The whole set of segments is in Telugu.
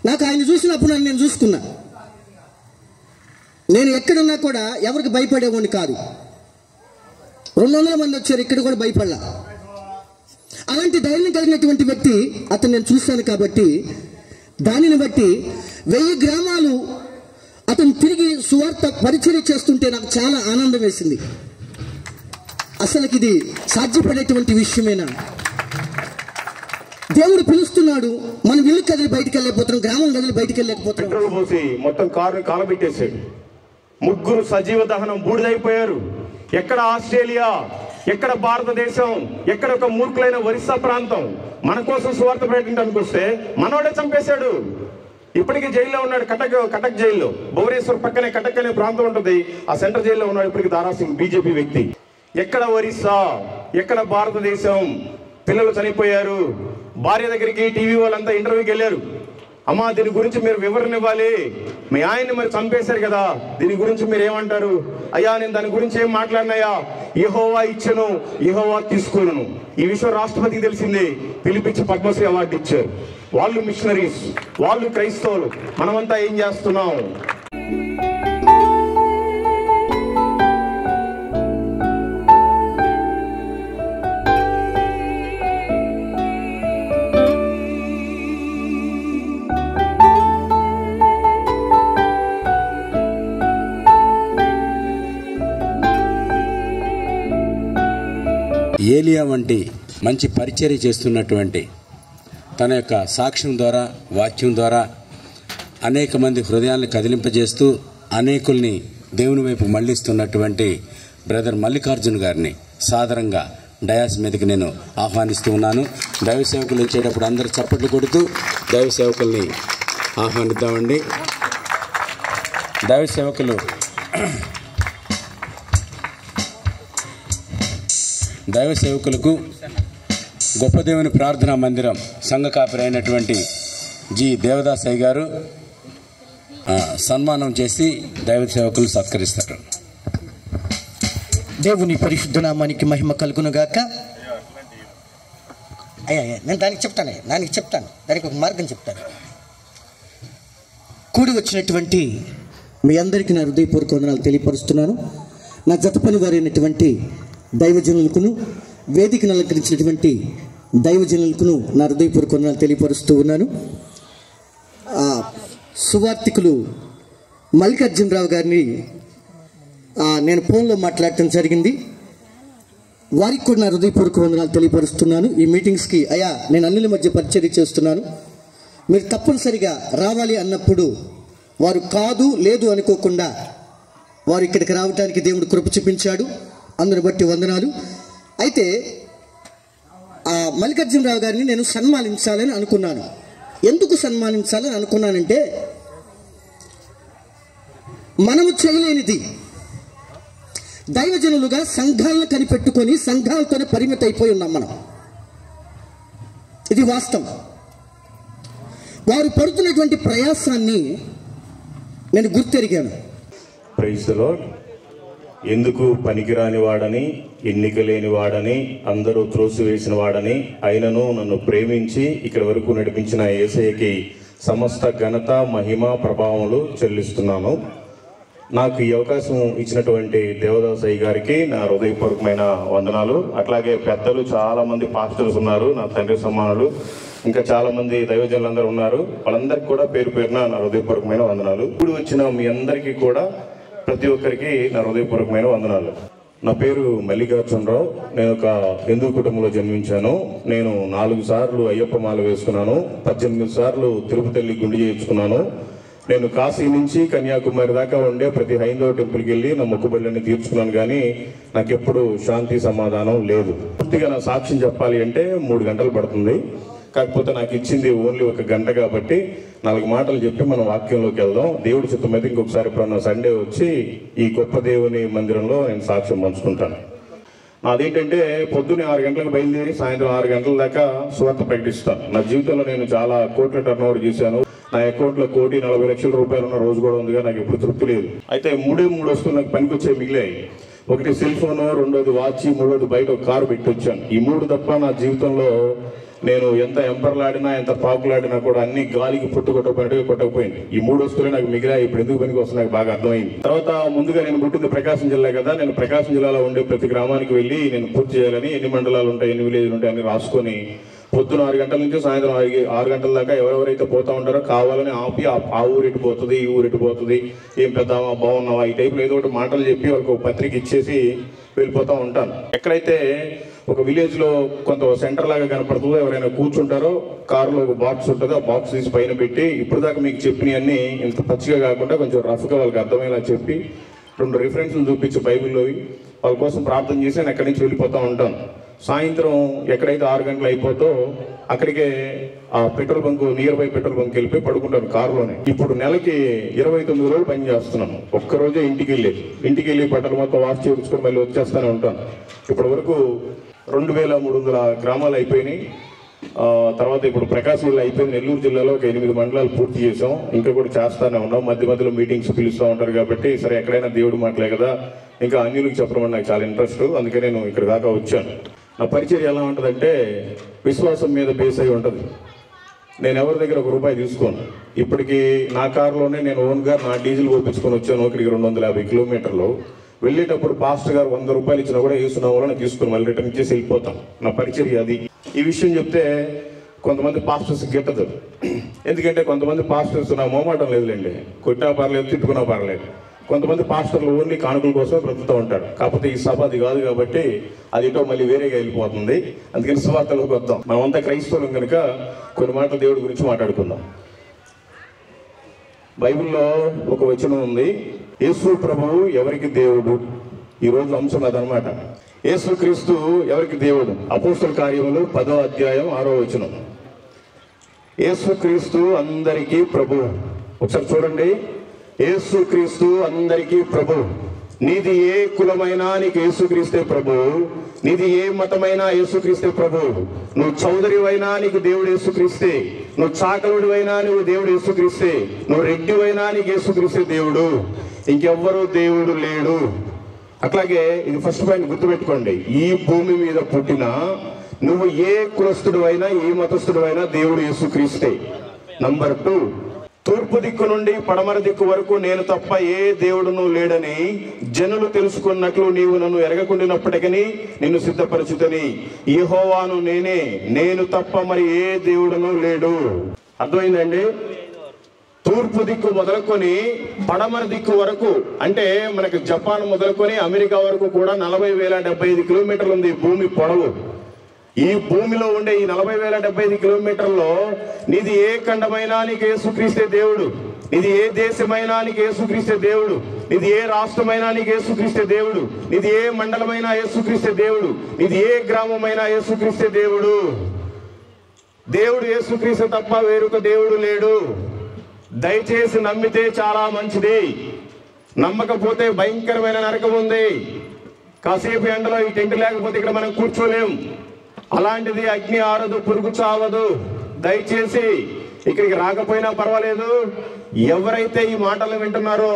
నాకు ఆయన చూసినప్పుడు నన్ను నేను చూసుకున్నా. నేను ఎక్కడున్నా కూడా ఎవరికి భయపడేవాడిని కాదు. 200 మంది వచ్చారు, ఇక్కడ కూడా భయపడలా. అలాంటి ధైర్యం కలిగినటువంటి వ్యక్తి అతను నేను చూశాను. కాబట్టి దానిని బట్టి 1000 గ్రామాలు అతను తిరిగి సువార్త పరిచర్య చేస్తుంటే నాకు చాలా ఆనందం వేసింది. అసలుకి ఇది సాధ్యపడేటువంటి విషయమేనా? దేవుడు పిలుస్తున్నాడు, మనం ఇల్లు కదిలి బయటికి వెళ్ళలేకపోతున్నాం, గ్రామం కదిలి బయటికి వెళ్ళలేకపోతున్నాం. పెట్రోల్ పోసి మొత్తం కారుని కాలబెట్టేశాడు. 3 సజీవ దహనం బూడిదైపోయారు. ఎక్కడ ఆస్ట్రేలియా, ఎక్కడ భారతదేశం, ఎక్కడ ఒక మూర్ఖులైన ఒరిస్సా ప్రాంతం మన కోసం సువార్త ప్రకటించడానికి వస్తే మనోడే చంపేశాడు. ఇప్పటికీ జైల్లో ఉన్నాడు. కటక్ జైల్లో, భువనేశ్వర్ పక్కనే కటక్ అనే ప్రాంతం ఉంటుంది. ఆ సెంట్రల్ జైల్లో ఉన్నాడు ఇప్పటికి దారా సింగ్, బీజేపీ వ్యక్తి. ఎక్కడ ఒరిస్సా, ఎక్కడ భారతదేశం, పిల్లలు చనిపోయారు. భార్య దగ్గరికి టీవీ వాళ్ళంతా ఇంటర్వ్యూకి వెళ్ళారు. అమ్మా, దీని గురించి మీరు వివరణ ఇవ్వాలి, మీ ఆయన్ని మరి చంపేశారు కదా, దీని గురించి మీరు ఏమంటారు? అయ్యా, నేను దాని గురించి ఏం మాట్లాడినాయా, యెహోవా ఇచ్చెను, యెహోవా తీసుకును. ఈ విషయం రాష్ట్రపతికి తెలిసింది, పిలిపించి పద్మశ్రీ అవార్డు ఇచ్చారు. వాళ్ళు మిషనరీస్, వాళ్ళు క్రైస్తవులు, మనమంతా ఏం చేస్తున్నాం? ఏలియా వంటి మంచి పరిచర్య చేస్తున్నటువంటి, తన యొక్క సాక్ష్యం ద్వారా, వాక్యం ద్వారా అనేక మంది హృదయాలను కదిలింపజేస్తూ అనేకుల్ని దేవుని వైపు మళ్లిస్తున్నటువంటి బ్రదర్ మల్లికార్జున్ గారిని సాదరంగా డయాస్ మీదకి నేను ఆహ్వానిస్తూ ఉన్నాను. దైవ సేవకులు వచ్చేటప్పుడు అందరూ చప్పట్లు కొడుతూ దైవ సేవకుల్ని ఆహ్వానిద్దామండి. దైవ సేవకులు దైవ సేవకులకు గొప్ప దేవుని ప్రార్థనా మందిరం సంఘ కాపరి అయినటువంటి జి దేవదాసయ్య గారు సన్మానం చేసి దైవ సేవకులు సత్కరిస్తారు. దేవుని పరిశుద్ధ నామానికి మహిమ కలుగునుగాక. అయ్యా, నేను దానికి చెప్తాను, దానికి ఒక మార్గం చెప్తాను. కూడి వచ్చినటువంటి మీ అందరికీ నా హృదయపూర్వక వందనాలు తెలియపరుస్తున్నాను. నా జత పని వారైనటువంటి దైవజనులకును, వేదికను అలంకరించినటువంటి దైవజనులకును నా హృదయపూర్వక వందనాలు తెలియపరుస్తూ ఉన్నాను. సువార్తికులు మల్లికార్జునరావు గారిని నేను ఫోన్లో మాట్లాడటం జరిగింది. వారికి కూడా నా హృదయపూర్వక వందనాలు తెలియపరుస్తున్నాను. ఈ మీటింగ్స్కి అయ్యా, నేను అన్నిల మధ్య పరిచర్య చేస్తున్నాను, మీరు తప్పనిసరిగా రావాలి అన్నప్పుడు వారు కాదు లేదు అనుకోకుండా వారు ఇక్కడికి రావడానికి దేవుడు కృప చూపించాడు. అందరిని బట్టి వందనాలు. అయితే మల్లికార్జునరావు గారిని నేను సన్మానించాలని అనుకున్నాను. ఎందుకు సన్మానించాలని అనుకున్నానంటే, మనము చేయలేనిది దైవజనులుగా సంఘాలను కనిపెట్టుకొని సంఘాలతోనే పరిమితి అయిపోయి ఉన్నాం మనం. ఇది వాస్తవం. వారు పడుతున్నటువంటి ప్రయాసాన్ని నేను గుర్తెరిగాను. Praise the lord. ఎందుకు పనికిరాని వాడని, ఎన్నిక లేని వాడని, అందరూ త్రోసివేసిన వాడని, అయినను నన్ను ప్రేమించి ఇక్కడి వరకు నడిపించిన యేసయ్యకి సమస్త ఘనత, మహిమ, ప్రభావములు చెల్లిస్తున్నాను. నాకు ఈ అవకాశం ఇచ్చినటువంటి దేవదాసయ్య గారికి నా హృదయపూర్వకమైన వందనాలు. అట్లాగే పెద్దలు చాలామంది పాస్టర్స్ ఉన్నారు, నా తండ్రి సమానులు, ఇంకా చాలామంది దైవజనులందరూ ఉన్నారు. వాళ్ళందరికీ కూడా పేరు పేరున నా హృదయపూర్వకమైన వందనాలు. ఇప్పుడు వచ్చిన మీ అందరికీ కూడా ప్రతి ఒక్కరికి నా హృదయపూర్వకమైన వందనాలు. నా పేరు మల్లికార్జునరావు. నేను ఒక హిందూ కుటుంబంలో జన్మించాను. నేను 4 సార్లు అయ్యప్ప మాల వేసుకున్నాను, 18 సార్లు తిరుపతి గుండె చేయించుకున్నాను. నేను కాశీ నుంచి కన్యాకుమారి దాకా ఉండే ప్రతి హైందవ టెంపుల్కి వెళ్ళి నా మొక్కుబడులన్నీ తీర్చుకున్నాను. కానీ నాకు ఎప్పుడు శాంతి సమాధానం లేదు. పూర్తిగా నా సాక్ష్యం చెప్పాలి అంటే 3 గంటలు పడుతుంది. కాకపోతే నాకు ఇచ్చింది ఓన్లీ 1 గంట కాబట్టి 4 మాటలు చెప్పి మనం వాక్యంలోకి వెళ్దాం. దేవుడి చిత్తం అయితే ఇంకొకసారి ఎప్పుడన్నా సండే వచ్చి ఈ గొప్ప దేవుని మందిరంలో నేను సాక్ష్యం పంచుకుంటాను. నాదేంటంటే పొద్దున్నే 6 గంటలకు బయలుదేరి సాయంత్రం 6 గంటల దాకా సువార్త ప్రకటిస్తాను. నా జీవితంలో నేను చాలా కోట్ల టర్న్ ఓవర్ చేశాను. నా అకౌంట్లో 1,40,00,000 రూపాయలు ఉన్న రోజు కూడా ఉందిగా నాకు ఎప్పుడు తృప్తి లేదు. అయితే 3 వస్తువులు నాకు పనికొచ్చే మిగిలాయి. ఒకటి సెల్ ఫోను, రెండోది వాచ్, మూడోది బయట ఒక కారు పెట్టి వచ్చాను. ఈ 3 తప్ప నా జీవితంలో నేను ఎంత ఎంపర్లాడినా ఎంత పాకులాడినా కూడా అన్ని గాలికి కొట్టకపోయింది. ఈ 3 వస్తువులే నాకు మిగిలా. ఇప్పుడు ఎందుకు పనికి వస్తుంది నాకు బాగా అర్థమైంది. తర్వాత ముందుగా నేను పుట్టింది ప్రకాశం జిల్లా కదా, నేను ప్రకాశం జిల్లాలో ఉండే ప్రతి గ్రామానికి వెళ్ళి నేను పూర్తి చేయాలని, ఎన్ని మండలాలు ఉంటాయి, ఎన్ని విలేజ్లు ఉంటాయి అని రాసుకొని పొద్దున 6 గంటల నుంచి సాయంత్రం 6 గంటల దాకా ఎవరెవరైతే పోతా ఉంటారో కావాలని ఆపి ఆ ఊరిటి పోతుంది, ఈ ఊరిటి పోతుంది, ఏం పెద్దామా, బాగున్నావా, ఈ టైపులో ఏదో ఒకటి మాటలు చెప్పి వాళ్ళకి ఒక పత్రిక ఇచ్చేసి వెళ్ళిపోతూ ఉంటాను. ఎక్కడైతే ఒక విలేజ్లో కొంత సెంటర్ లాగా కనపడుతుందో, ఎవరైనా కూర్చుంటారో కారులో ఒక బాక్స్ ఉంటుంది, ఆ బాక్స్ తీసి పైన పెట్టి ఇప్పుడు దాకా మీకు చెప్పినవన్నీ ఇంత పచ్చిగా కాకుండా కొంచెం రఫ్గా వాళ్ళకి అర్థమయ్యేలా చెప్పి 2 రిఫరెన్స్లు చూపించి బైబిల్లోవి వాళ్ళ కోసం ప్రార్థన చేసి నేను అక్కడి నుంచి వెళ్ళిపోతూ ఉంటాను. సాయంత్రం ఎక్కడైతే 6 గంటలు అయిపోతో అక్కడికే ఆ petrol bunk, near by petrol bunk వెళ్ళిపోయి పడుకుంటాను కారులోనే. ఇప్పుడు నెలకి 29 రోజులు పని చేస్తున్నాను. ఒక్కరోజే ఇంటికి వెళ్ళి బట్టలు మొత్తం వాష్ చేయించుకొని మళ్ళీ వచ్చేస్తూనే ఉంటాను. ఇప్పటి వరకు 2300 గ్రామాలు అయిపోయినాయి. తర్వాత ఇప్పుడు ప్రకాశం జిల్లా అయిపోయింది. నెల్లూరు జిల్లాలో ఒక 8 మండలాలు పూర్తి చేసాం. ఇంకా కూడా చేస్తానే ఉన్నాం. మధ్యలో మీటింగ్స్ పిలుస్తూ ఉంటారు కాబట్టి సరే ఎక్కడైనా దేవుడు మాటలే కదా, ఇంకా అన్యులకు చెప్పడం అంటే నాకు చాలా ఇంట్రెస్ట్. అందుకే నేను ఇక్కడ దాకా వచ్చాను. నా పరిచయం ఎలా ఉంటుందంటే విశ్వాసం మీద బేస్ అయి ఉంటుంది. నేను ఎవరి దగ్గర ₹1 తీసుకోను. ఇప్పటికీ నా కారులోనే నేను ఓన్గా నా డీజిల్ పోపించుకొని వచ్చాను. ఇక్కడికి 250 కిలోమీటర్లు. వెళ్ళేటప్పుడు పాస్టర్ గారు ₹100 ఇచ్చినా కూడా వేసుకున్నామో నేను తీసుకుని మళ్ళీ రిటర్న్ ఇచ్చేసి వెళ్ళిపోతాం. నా పరిచయం అది. ఈ విషయం చెప్తే కొంతమంది పాస్టర్స్ గిట్టదు. ఎందుకంటే కొంతమంది పాస్టర్స్ నా మోమాటం లేదులేండి, కొట్టినా పర్లేదు, తిట్టుకున్నా పర్లేదు. కొంతమంది పాస్టర్లు ఓన్లీ కానుకల కోసమే బ్రతుకుతూ ఉంటారు. కాకపోతే ఈ సభ అది కాదు కాబట్టి అది ఇటో మళ్ళీ వేరేగా వెళ్ళిపోతుంది. అందుకని సువార్తలోకి వద్దాం. మనమంతా క్రైస్తవులం కనుక కొన్ని మాటలు దేవుడి గురించి మాట్లాడుకుందాం. బైబిల్లో ఒక వచనం ఉంది, యేసు ప్రభువు ఎవరికి దేవుడు. ఈరోజు అంశం అదనమాట. యేసు క్రీస్తు ఎవరికి దేవుడు. అపోస్తల కార్యములు 10వ అధ్యాయం 6వ వచనం. యేసు క్రీస్తు అందరికీ ప్రభువు. ఒకసారి చూడండి, యేసు క్రీస్తు అందరికీ ప్రభు. నీది ఏ కులమైనా నీకు యేసుక్రీస్తే ప్రభు. నీది ఏ మతమైనా యేసుక్రీస్తే ప్రభు. నువ్వు చౌదరివైనా నీకు దేవుడు యేసుక్రీస్తే, నువ్వు చాకలుడివైనా నువ్వు దేవుడు యేసుక్రీస్తే, నువ్వు రెడ్డివైనా నీకు యేసుక్రీస్తే దేవుడు. ఇంకెవ్వరూ దేవుడు లేడు. అట్లాగే ఇది ఫస్ట్ పాయింట్ గుర్తుపెట్టుకోండి. ఈ భూమి మీద పుట్టిన నువ్వు ఏ కులస్తుడు అయినా ఏ మతస్థుడు అయినా దేవుడు యేసుక్రీస్తే. నంబర్ 2, తూర్పు దిక్కు నుండి పడమర దిక్కు వరకు నేను తప్ప ఏ దేవుడును లేడని జనులు తెలుసుకున్నట్లు నీవు నన్ను ఎరగకుండినప్పటికీ నిన్ను సిద్ధపరచుతని. యెహోవాను నేనే, నేను తప్ప మరి ఏ దేవుడును లేడు. అర్థమైందండి? తూర్పు దిక్కు మొదలుకొని పడమర దిక్కు వరకు అంటే మనకి జపాన్ మొదలుకొని అమెరికా వరకు కూడా 40,075 కిలోమీటర్లు ఉంది భూమి పొడవు. ఈ భూమిలో ఉండే ఈ 40,075 కిలోమీటర్లో నీది ఏ ఖండమైనా నీకు యేసుక్రీస్తే దేవుడు. నీది ఏ దేశమైనా నీకు యేసుక్రీస్తే దేవుడు. నీది ఏ రాష్ట్రమైనా నీకు యేసుక్రీస్తే దేవుడు. నీది ఏ మండలమైనా యేసుక్రీస్తే దేవుడు. నీది ఏ గ్రామమైనా యేసుక్రీస్తే దేవుడు. దేవుడు యేసుక్రీస్తు తప్ప వేరొక దేవుడు లేడు. దయచేసి నమ్మితే చాలా మంచిది, నమ్మకపోతే భయంకరమైన నరకం ఉంది. కాసేపు ఎండలో ఈ టెంట్ లేకపోతే ఇక్కడ మనం కూర్చోలేం. అలాంటిది అగ్ని ఆరదు, పురుగు చావదు. దయచేసి ఇక్కడికి రాకపోయినా పర్వాలేదు, ఎవరైతే ఈ మాటలు వింటున్నారో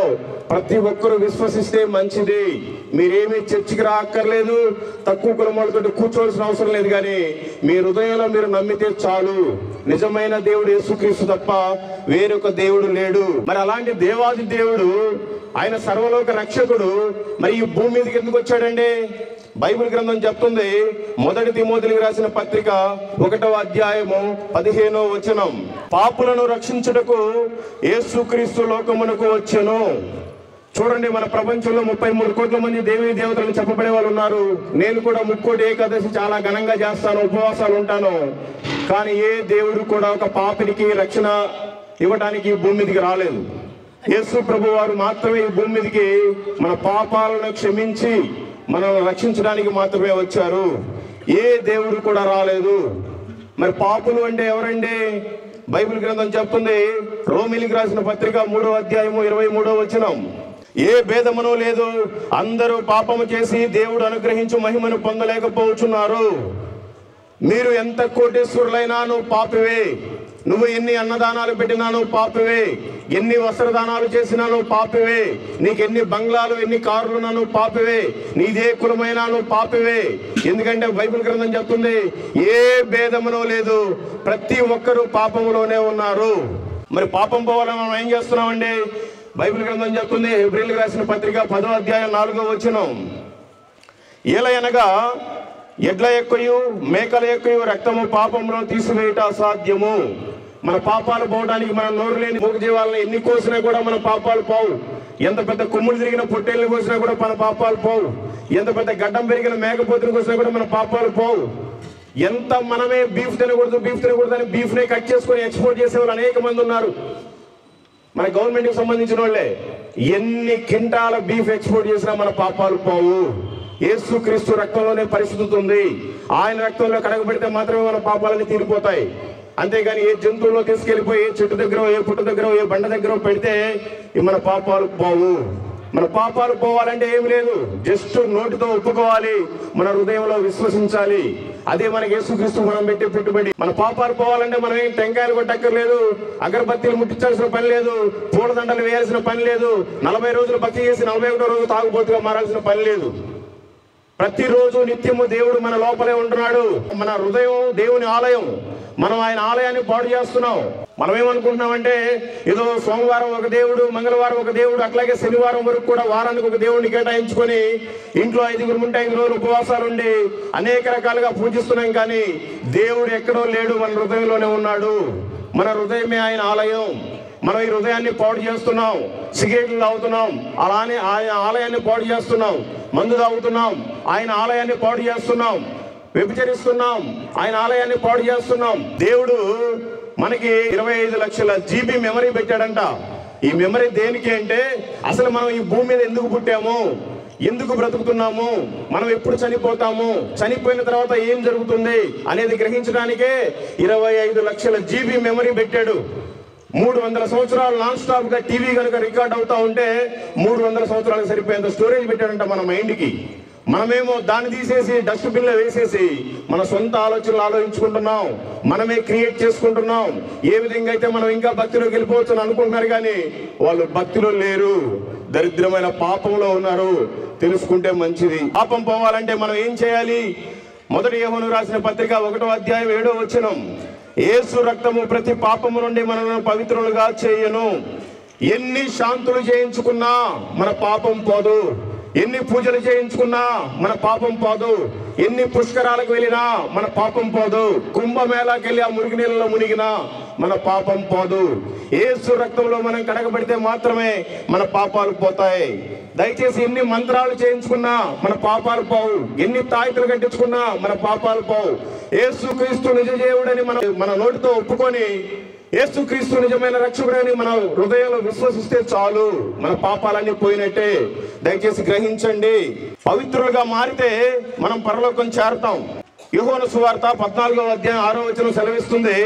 ప్రతి ఒక్కరూ విశ్వసిస్తే మంచిది. మీరేమీ చర్చికి రాక్కర్లేదు, తక్కువ కులమాలతో కూర్చోవలసిన అవసరం లేదు. కానీ మీ హృదయంలో మీరు నమ్మితే చాలు. నిజమైన దేవుడు యేసుక్రీస్తు తప్ప వేరొక దేవుడు లేడు. మరి అలాంటి దేవాది దేవుడు, ఆయన సర్వలోక రక్షకుడు, మరి ఈ భూమి మీదకి ఎందుకు వచ్చాడండి? బైబిల్ గ్రంథం చెప్తుంది, 1 తిమోతికి రాసిన పత్రిక 1వ అధ్యాయము 15వ వచనం, పాపులను రక్షించుటకు యేసుక్రీస్తు లోకమునకు వచ్చెను. చూడండి, మన ప్రపంచంలో 33 కోట్ల మంది దేవీ దేవతలను చెప్పబడే వాళ్ళు ఉన్నారు. నేను కూడా 3 ఏకాదశి చాలా ఘనంగా చేస్తాను, ఉపవాసాలు ఉంటాను. కానీ ఏ దేవుడు కూడా ఒక పాపినికి రక్షణ ఇవ్వడానికి భూమి మీదకి రాలేదు. యేసు ప్రభు వారు మాత్రమే ఈ భూమి మీదకి మన పాపాలను క్షమించి మనల్ని రక్షించడానికి మాత్రమే వచ్చారు. ఏ దేవుడు కూడా రాలేదు. మరి పాపులు అంటే ఎవరండి? బైబిల్ గ్రంథం చెప్తుంది, రోమీయులకు రాసిన పత్రిక 3వ అధ్యాయము 23వ వచనం, ఏ భేదమును లేదు, అందరూ పాపము చేసి దేవుడు అనుగ్రహించు మహిమను పొందలేకపోతున్నారు. మీరు ఎంత కోటీశ్వరులైనా నువ్వు పాపివే. నువ్వు ఎన్ని అన్నదానాలు పెట్టినా నువ్వు పాపివే, ఎన్ని వస్త్రదానాలు చేసినా నువ్వు పాపివే, నీకు ఎన్ని బంగ్లాలు ఎన్ని కార్లున్నా నువ్వు పాపివే, నీదే కులమైనా నువ్వు పాపివే. ఎందుకంటే బైబిల్ గ్రంథం చెప్తుంది ఏ భేదమునో లేదు, ప్రతి ఒక్కరూ పాపములోనే ఉన్నారు. మరి పాపం పోవాలని మనం ఏం చేస్తున్నామండి? బైబిల్ గ్రంథం చెప్తుంది హెబ్రీయులకు రాసిన పత్రిక 10వ అధ్యాయం 4వ వచనం, ఏలయనగా ఎడ్ల యొక్కయు మేకల యొక్కయు రక్తము పాపంలో తీసివేయట అసాధ్యము. మన పాపాలు పోవడానికి మన నోరు లేని మూగజీవాలను ఎన్ని కోసినా కూడా మన పాపాలు పోవు. ఎంత పెద్ద కొమ్ములు తిరిగిన పొట్టేళ్ళు కోసినా కూడా మన పాపాలు పోవు. ఎంత పెద్ద గడ్డం పెరిగిన మేకపోతులు కోసినా కూడా మన పాపాలు పోవు. ఎంత మనమే బీఫ్ తినకూడదు అని బీఫ్నే కట్ చేసుకొని ఎక్స్పోర్ట్ చేసే వాళ్ళు అనేక మంది ఉన్నారు. మన గవర్నమెంట్కి సంబంధించిన వాళ్ళే ఎన్ని కింటాల బీఫ్ ఎక్స్పోర్ట్ చేసినా మన పాపాలు పోవు. యేసుక్రీస్తు రక్తంలోనే పరిశుద్ధత ఉంది. ఆయన రక్తంలో కడగబడితే మాత్రమే మన పాపాలన్నీ తీరిపోతాయి. అంతేగాని ఏ జంతువులో తీసుకెళ్లిపోయి ఏ చెట్టు దగ్గర ఏ పుట్ట దగ్గర ఏ బండ దగ్గర పెడితే మన పాపాలు పోవు. మన పాపాలు పోవాలంటే ఏమి లేదు, జస్ట్ నోటితో ఒప్పుకోవాలి, మన హృదయంలో విశ్వసించాలి. అదే మనకి యేసుక్రీస్తు మనం పెట్టే పెట్టుబడి. మన పాపాలు పోవాలంటే మనం ఏం టెంకాయలు కొట్టక్కర్లేదు, అగరబత్తీలు ముట్టించాల్సిన పని లేదు, పూలదండలు వేయాల్సిన పని లేదు, 40 రోజులు భక్తి చేసి 41వ రోజు తాగుబోతుగా మారాల్సిన పని లేదు. ప్రతిరోజు నిత్యము దేవుడు మన లోపలే ఉంటున్నాడు. మన హృదయం దేవుని ఆలయం. మనం ఆయన ఆలయాన్ని పాడు చేస్తున్నాం. మనం ఏమనుకుంటున్నామంటే ఏదో సోమవారం ఒక దేవుడు, మంగళవారం ఒక దేవుడు, అట్లాగే శనివారం వరకు కూడా వారానికి ఒక దేవుడిని కేటాయించుకొని ఇంట్లో 5 ఉంటే 5 రోజులు ఉపవాసాలు ఉండి అనేక రకాలుగా పూజిస్తున్నాం. కానీ దేవుడు ఎక్కడో లేడు, మన హృదయంలోనే ఉన్నాడు. మన హృదయమే ఆయన ఆలయం. మనం ఈ హృదయాన్ని పాడు చేస్తున్నాం, సిగరెట్లు తాగుతున్నాం, అలానే ఆయన ఆలయాన్ని పాడు చేస్తున్నాం, మందు తాగుతున్నాం, ఆయన ఆలయాన్ని పాడు చేస్తున్నాం, వ్యభిచరిస్తున్నాం, ఆయన ఆలయాన్ని పాడు చేస్తున్నాం. దేవుడు మనకి 25 లక్షల GB మెమరీ పెట్టాడంట. ఈ మెమరీ దేనికి అంటే అసలు మనం ఈ భూమి మీద ఎందుకు పుట్టాము, ఎందుకు బ్రతుకుతున్నాము, మనం ఎప్పుడు చనిపోతాము, చనిపోయిన తర్వాత ఏం జరుగుతుంది అనేది గ్రహించడానికే 25 లక్షల GB మెమరీ పెట్టాడు. 300 సంవత్సరాలు నాన్ స్టాప్ గా టీవీ కనుక రికార్డ్ అవుతా ఉంటే 300 సంవత్సరాలకు సరిపోయేంత స్టోరేజ్ పెట్టాడంట మన మైండ్కి. మనమేమో దాన్ని తీసేసి డస్ట్బిన్ లో వేసేసి మన సొంత ఆలోచనలు ఆలోచించుకుంటున్నాం, మనమే క్రియేట్ చేసుకుంటున్నాం. ఏ విధంగా అయితే మనం ఇంకా భక్తిలోకి వెళ్ళిపోవచ్చు అని అనుకుంటున్నారు, కానీ వాళ్ళు భక్తిలో లేరు, దరిద్రమైన పాపంలో ఉన్నారు. తెలుసుకుంటే మంచిది. పాపం పోవాలంటే మనం ఏం చేయాలి? మొదటి యోహాను రాసిన పత్రిక 1వ అధ్యాయం 7వ వచనం, యేసు రక్తము ప్రతి పాపము నుండి మనల్ని పవిత్రులుగా చేయను. ఎన్ని శాంతులు చేయించుకున్నా మన పాపం పోదు, ఎన్ని పూజలు చేయించుకున్నా మన పాపం పోదు, ఎన్ని పుష్కరాలకు వెళ్ళినా మన పాపం పోదు, కుంభమేళాకి వెళ్ళి ఆ మురికి నీళ్ళలో మునిగినా మన పాపం పోదు. యేసు రక్తంలో మనం కడగబడితే మాత్రమే మన పాపాలు పోతాయి. దయచేసి ఎన్ని మంత్రాలు చేయించుకున్నా మన పాపాలు పోవు, ఎన్ని తాయితులు కట్టించుకున్నా మన పాపాలు పోవు. యేసుక్రీస్తు నిజ దేవుడని మన నోటితో ఒప్పుకొని యేసుక్రీస్తు నిజమైన రక్షకుడని మన హృదయంలో విశ్వసిస్తే చాలు, మన పాపాలన్నీ పోయినట్టే. దయచేసి గ్రహించండి. పవిత్రులుగా మారితే మనం పరలోకం చేరతాం. యోహాను సువార్త 14వ అధ్యాయం 6వ వచనం సెలవిస్తుంది,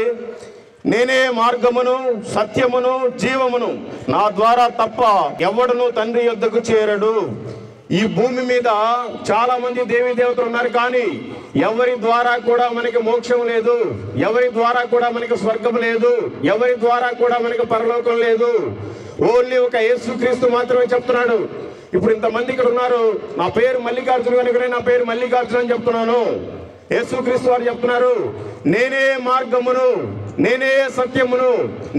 నేనే మార్గమును సత్యమును జీవమును, నా ద్వారా తప్ప ఎవడును తండ్రి యొద్దకు చేరడు. ఈ భూమి మీద చాలా మంది దేవీ దేవతలు ఉన్నారు, కానీ ఎవరి ద్వారా కూడా మనకి మోక్షం లేదు, ఎవరి ద్వారా కూడా మనకి స్వర్గం లేదు, ఎవరి ద్వారా కూడా మనకి పరలోకం లేదు. ఓన్లీ ఒక యేసుక్రీస్తు మాత్రమే చెప్తున్నాడు. ఇప్పుడు ఇంతమంది ఇక్కడ ఉన్నారు, నా పేరు మల్లికార్జున కనుక నా పేరు మల్లికార్జున అని చెప్తున్నాను. యేసుక్రీస్తు వారు చెప్తున్నారు, నేనే మార్గమును, నేనే సత్యమును,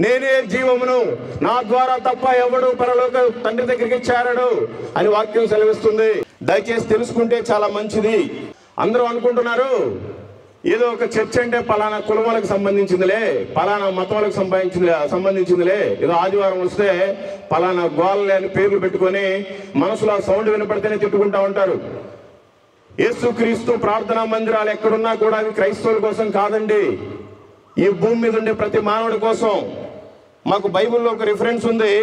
నేనే జీవమును, నా ద్వారా తప్ప ఎవడు పరలోక తండ్రి దగ్గరికి చేరడు అని వాక్యం సెలవిస్తుంది. దయచేసి తెలుసుకుంటే చాలా మంచిది. అందరూ అనుకుంటున్నారు ఏదో ఒక చర్చ్ అంటే పలానా కులములకు సంబంధించిందిలే, పలానా మతాలకు సంబంధించిందిలే, ఏదో ఆదివారం వస్తే పలానా గోళ్ళే అని పేర్లు పెట్టుకొని మనసులో సౌండ్ వినపడితేనే తిట్టుకుంటా ఉంటారు. యేసుక్రీస్తు ప్రార్థనా మందిరాలు ఎక్కడున్నా కూడా అవి క్రైస్తవుల కోసం కాదండి, ఈ భూమి మీద ఉండే ప్రతి మానవుడి కోసం. మాకు బైబిల్లో ఒక రిఫరెన్స్ ఉంది.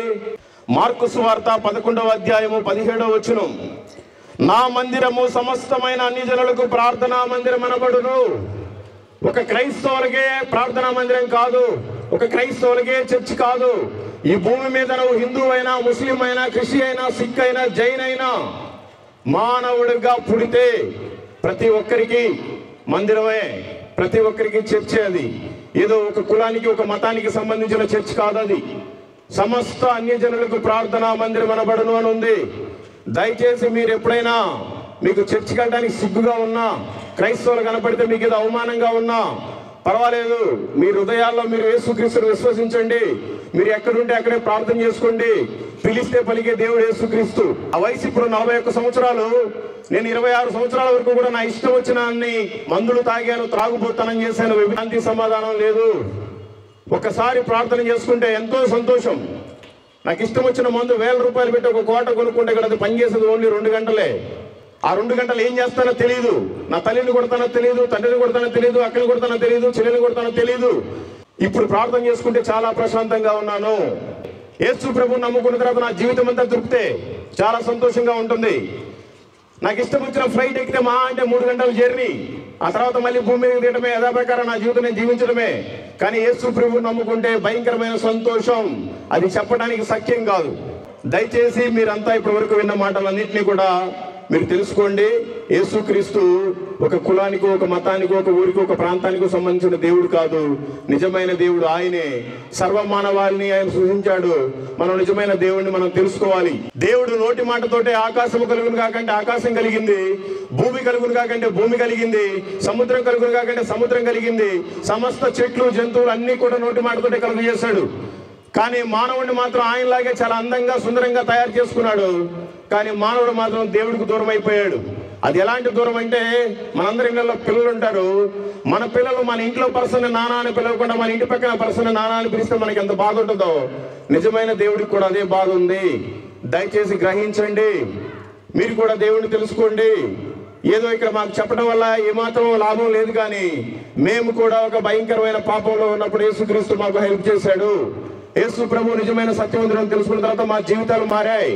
మార్కు సువార్త 11వ అధ్యాయము 17వ వచనం, నా మందిరము సమస్తమైన అన్ని జనులకు ప్రార్థనా మందిరం అనబడును. ఒక క్రైస్తవులకే ప్రార్థనా మందిరం కాదు, ఒక క్రైస్తవులకే చర్చ్ కాదు. ఈ భూమి మీద నువ్వు హిందూ అయినా, ముస్లిం అయినా, క్రిస్టియన్ అయినా, సిక్ అయినా, జైన్ అయినా, మానవుడిగా పుడితే ప్రతి ఒక్కరికి మందిరమే, ప్రతి ఒక్కరికి చర్చే అది. ఏదో ఒక కులానికి ఒక మతానికి సంబంధించిన చర్చ్ కాదు అది. సమస్త అన్యజనులకు ప్రార్థనా మందిరం అనబడును అని ఉంది. దయచేసి మీరు ఎప్పుడైనా మీకు చర్చ్ కట్టడానికి సిగ్గుగా ఉన్నా, క్రైస్తవులు కనపడితే మీకు ఏదో అవమానంగా ఉన్నా పర్వాలేదు, మీ హృదయాల్లో మీరు యేసుక్రీస్తుని విశ్వసించండి. మీరు ఎక్కడుంటే అక్కడే ప్రార్థన చేసుకోండి. పిలిస్తే పలికే దేవుడు యేసుక్రీస్తు. ఆ వయసు ఇప్పుడు 41 సంవత్సరాలు. నేను 26 సంవత్సరాల వరకు కూడా నా ఇష్టం వచ్చిన అన్ని మందులు తాగాను, త్రాగుబోతనం చేశాను. శాంతి సమాధానం లేదు. ఒక్కసారి ప్రార్థన చేసుకుంటే ఎంతో సంతోషం. నాకు ఇష్టం వచ్చిన మందు 1000 రూపాయలు పెట్టి ఒక కోట కొనుక్కుంటే ఇక్కడ అది పనిచేసేది ఓన్లీ 2 గంటలే. ఆ 2 గంటలు ఏం చేస్తానో తెలియదు. నా తల్లిని కొడతానో తెలియదు, తండ్రిని కొడతానో తెలియదు, అక్కని కొడతానో తెలియదు, చెల్లెని కొడతానో తెలియదు. ఇప్పుడు ప్రార్థన చేసుకుంటే చాలా ప్రశాంతంగా ఉన్నాను. యేసు ప్రభువుని నమ్ముకున్న తర్వాత నా జీవితం అంతా తృప్తే, చాలా సంతోషంగా ఉంటుంది. నాకు ఇష్టం వచ్చిన ఫ్లైట్ ఎక్కితే మా అంటే 3 గంటల జర్నీ, ఆ తర్వాత మళ్ళీ భూమి మీద తీయడమే, యథాప్రకారం నా జీవితం నేను జీవించడమే. కానీ యేసు ప్రభువుని నమ్ముకుంటే భయంకరమైన సంతోషం, అది చెప్పడానికి సఖ్యం కాదు. దయచేసి మీరంతా ఇప్పటి వరకు విన్న మాటలన్నింటినీ కూడా మీరు తెలుసుకోండి. యేసుక్రీస్తు ఒక కులానికో, ఒక మతానికో, ఒక ఊరికో, ఒక ప్రాంతానికో సంబంధించిన దేవుడు కాదు. నిజమైన దేవుడు ఆయనే. సర్వమానవాళిని ఆయన సృష్టించాడు. మనం నిజమైన దేవుడిని మనం తెలుసుకోవాలి. దేవుడు నోటి మాటతోటే ఆకాశము కలుగును కాకంటే ఆకాశం కలిగింది, భూమి కలుగును కాకంటే భూమి కలిగింది, సముద్రం కలుగును కాకంటే సముద్రం కలిగింది. సమస్త చెట్లు జంతువులు అన్ని కూడా నోటి మాటతోటే కలుగు చేశాడు. కానీ మానవుడిని మాత్రం ఆయనలాగే చాలా అందంగా సుందరంగా తయారు చేసుకున్నాడు. కానీ మానవుడు మాత్రం దేవుడికి దూరం అయిపోయాడు. అది ఎలాంటి దూరం అంటే, మనందరి ఇళ్ళలో పిల్లలు ఉంటారు. మన పిల్లలు మన ఇంట్లో పర్సన్ నానా అని పిలవకుండా మన ఇంటి పక్కన పర్సన్ నానా అని పిలిస్తే మనకి ఎంత బాధ ఉంటుందో, నిజమైన దేవుడికి కూడా అదే బాధ ఉంది. దయచేసి గ్రహించండి. మీరు కూడా దేవుడిని తెలుసుకోండి. ఏదో ఇక్కడ మాకు చెప్పడం వల్ల ఏమాత్రం లాభం లేదు. కానీ మేము కూడా ఒక భయంకరమైన పాపంలో ఉన్నప్పుడు యేసుక్రీస్తు మాకు హెల్ప్ చేశాడు. యేసు ప్రభు నిజమైన సత్యవంతులను తెలుసుకున్న తర్వాత మా జీవితాలు మారాయి.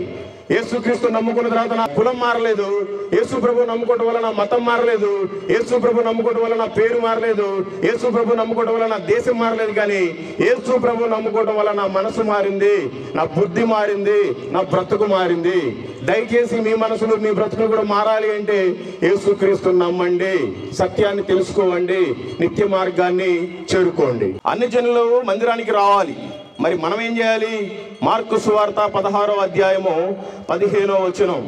యేసుక్రీస్తు నమ్ముకున్న తర్వాత నా కులం మారలేదు. యేసు ప్రభు నమ్ముకోవడం వల్ల నా మతం మారలేదు. యేసు ప్రభు నమ్ముకోవడం వల్ల నా పేరు మారలేదు. యేసు ప్రభు నమ్ముకోవడం వల్ల నా దేశం మారలేదు. కానీ యేసు ప్రభు నమ్ముకోవడం వల్ల నా మనసు మారింది, నా బుద్ధి మారింది, నా బ్రతుకు మారింది. దయచేసి మీ మనసులు మీ బ్రతుకులు కూడా మారాలి అంటే యేసుక్రీస్తుని నమ్మండి, సత్యాన్ని తెలుసుకోండి, నిత్య మార్గాన్ని చేరుకోండి. అన్ని జనులు మందిరానికి రావాలి. మరి మనం ఏం చేయాలి? మార్కు సువార్త 16వ అధ్యాయము 15వ వచనం,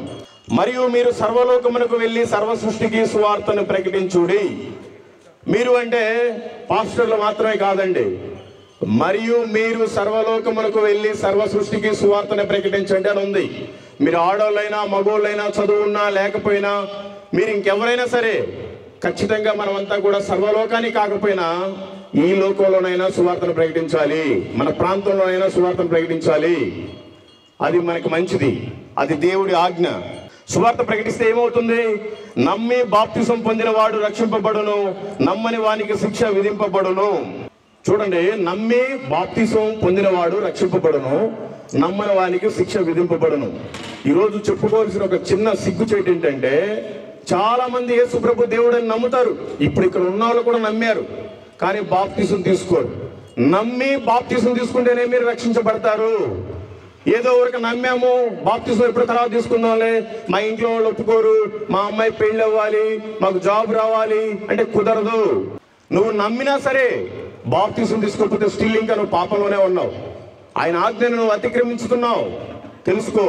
మరియు మీరు సర్వలోకమునకు వెళ్ళి సర్వ సృష్టికి సువార్తను ప్రకటించుడి. మీరు అంటే పాస్టర్లు మాత్రమే కాదండి. మరియు మీరు సర్వలోకమునకు వెళ్ళి సర్వ సృష్టికి సువార్తను ప్రకటించండి అని ఉంది. మీరు ఆడోళ్ళైనా మగోళ్ళైనా, చదువున్నా లేకపోయినా, మీరు ఇంకెవరైనా సరే, ఖచ్చితంగా మనమంతా కూడా సర్వలోకానికి కాకపోయినా ఈ లోకంలోనైనా సువార్తను ప్రకటించాలి, మన ప్రాంతంలోనైనా సువార్తను ప్రకటించాలి. అది మనకి మంచిది, అది దేవుడి ఆజ్ఞ. సువార్త ప్రకటిస్తే ఏమవుతుంది? నమ్మి బాప్తిసం పొందిన వాడు రక్షింపబడును, నమ్మని వానికి శిక్ష విధింపబడును. చూడండి, నమ్మి బాప్తిసం పొందినవాడు రక్షింపబడును, నమ్మని వానికి శిక్ష విధింపబడును. ఈరోజు చెప్పుకోవాల్సిన ఒక చిన్న సిగ్గుచేటు ఏంటంటే, చాలా మంది యేసు ప్రభు దేవుడని నమ్ముతారు. ఇప్పుడు ఇక్కడ ఉన్న వాళ్ళు కూడా నమ్మారు, కానీ బాప్తిసం తీసుకోరు. నమ్మి బాప్తిసం తీసుకుంటేనే మీరు రక్షించబడతారు. ఏదో వరకు నమ్మాము, బాప్తిసం ఎప్పుడు తర్వాత తీసుకుందాంలే, మా ఇంట్లో వాళ్ళు ఒప్పుకోరు, మా అమ్మాయి పెళ్ళి అవ్వాలి, మాకు జాబ్ రావాలి అంటే కుదరదు. నువ్వు నమ్మినా సరే బాప్తిసం తీసుకోకపోతే స్టిల్ ఇంకా నువ్వు పాపంలోనే ఉన్నావు. ఆయన ఆజ్ఞను నువ్వు అతిక్రమించుతున్నావు. తెలుసుకో,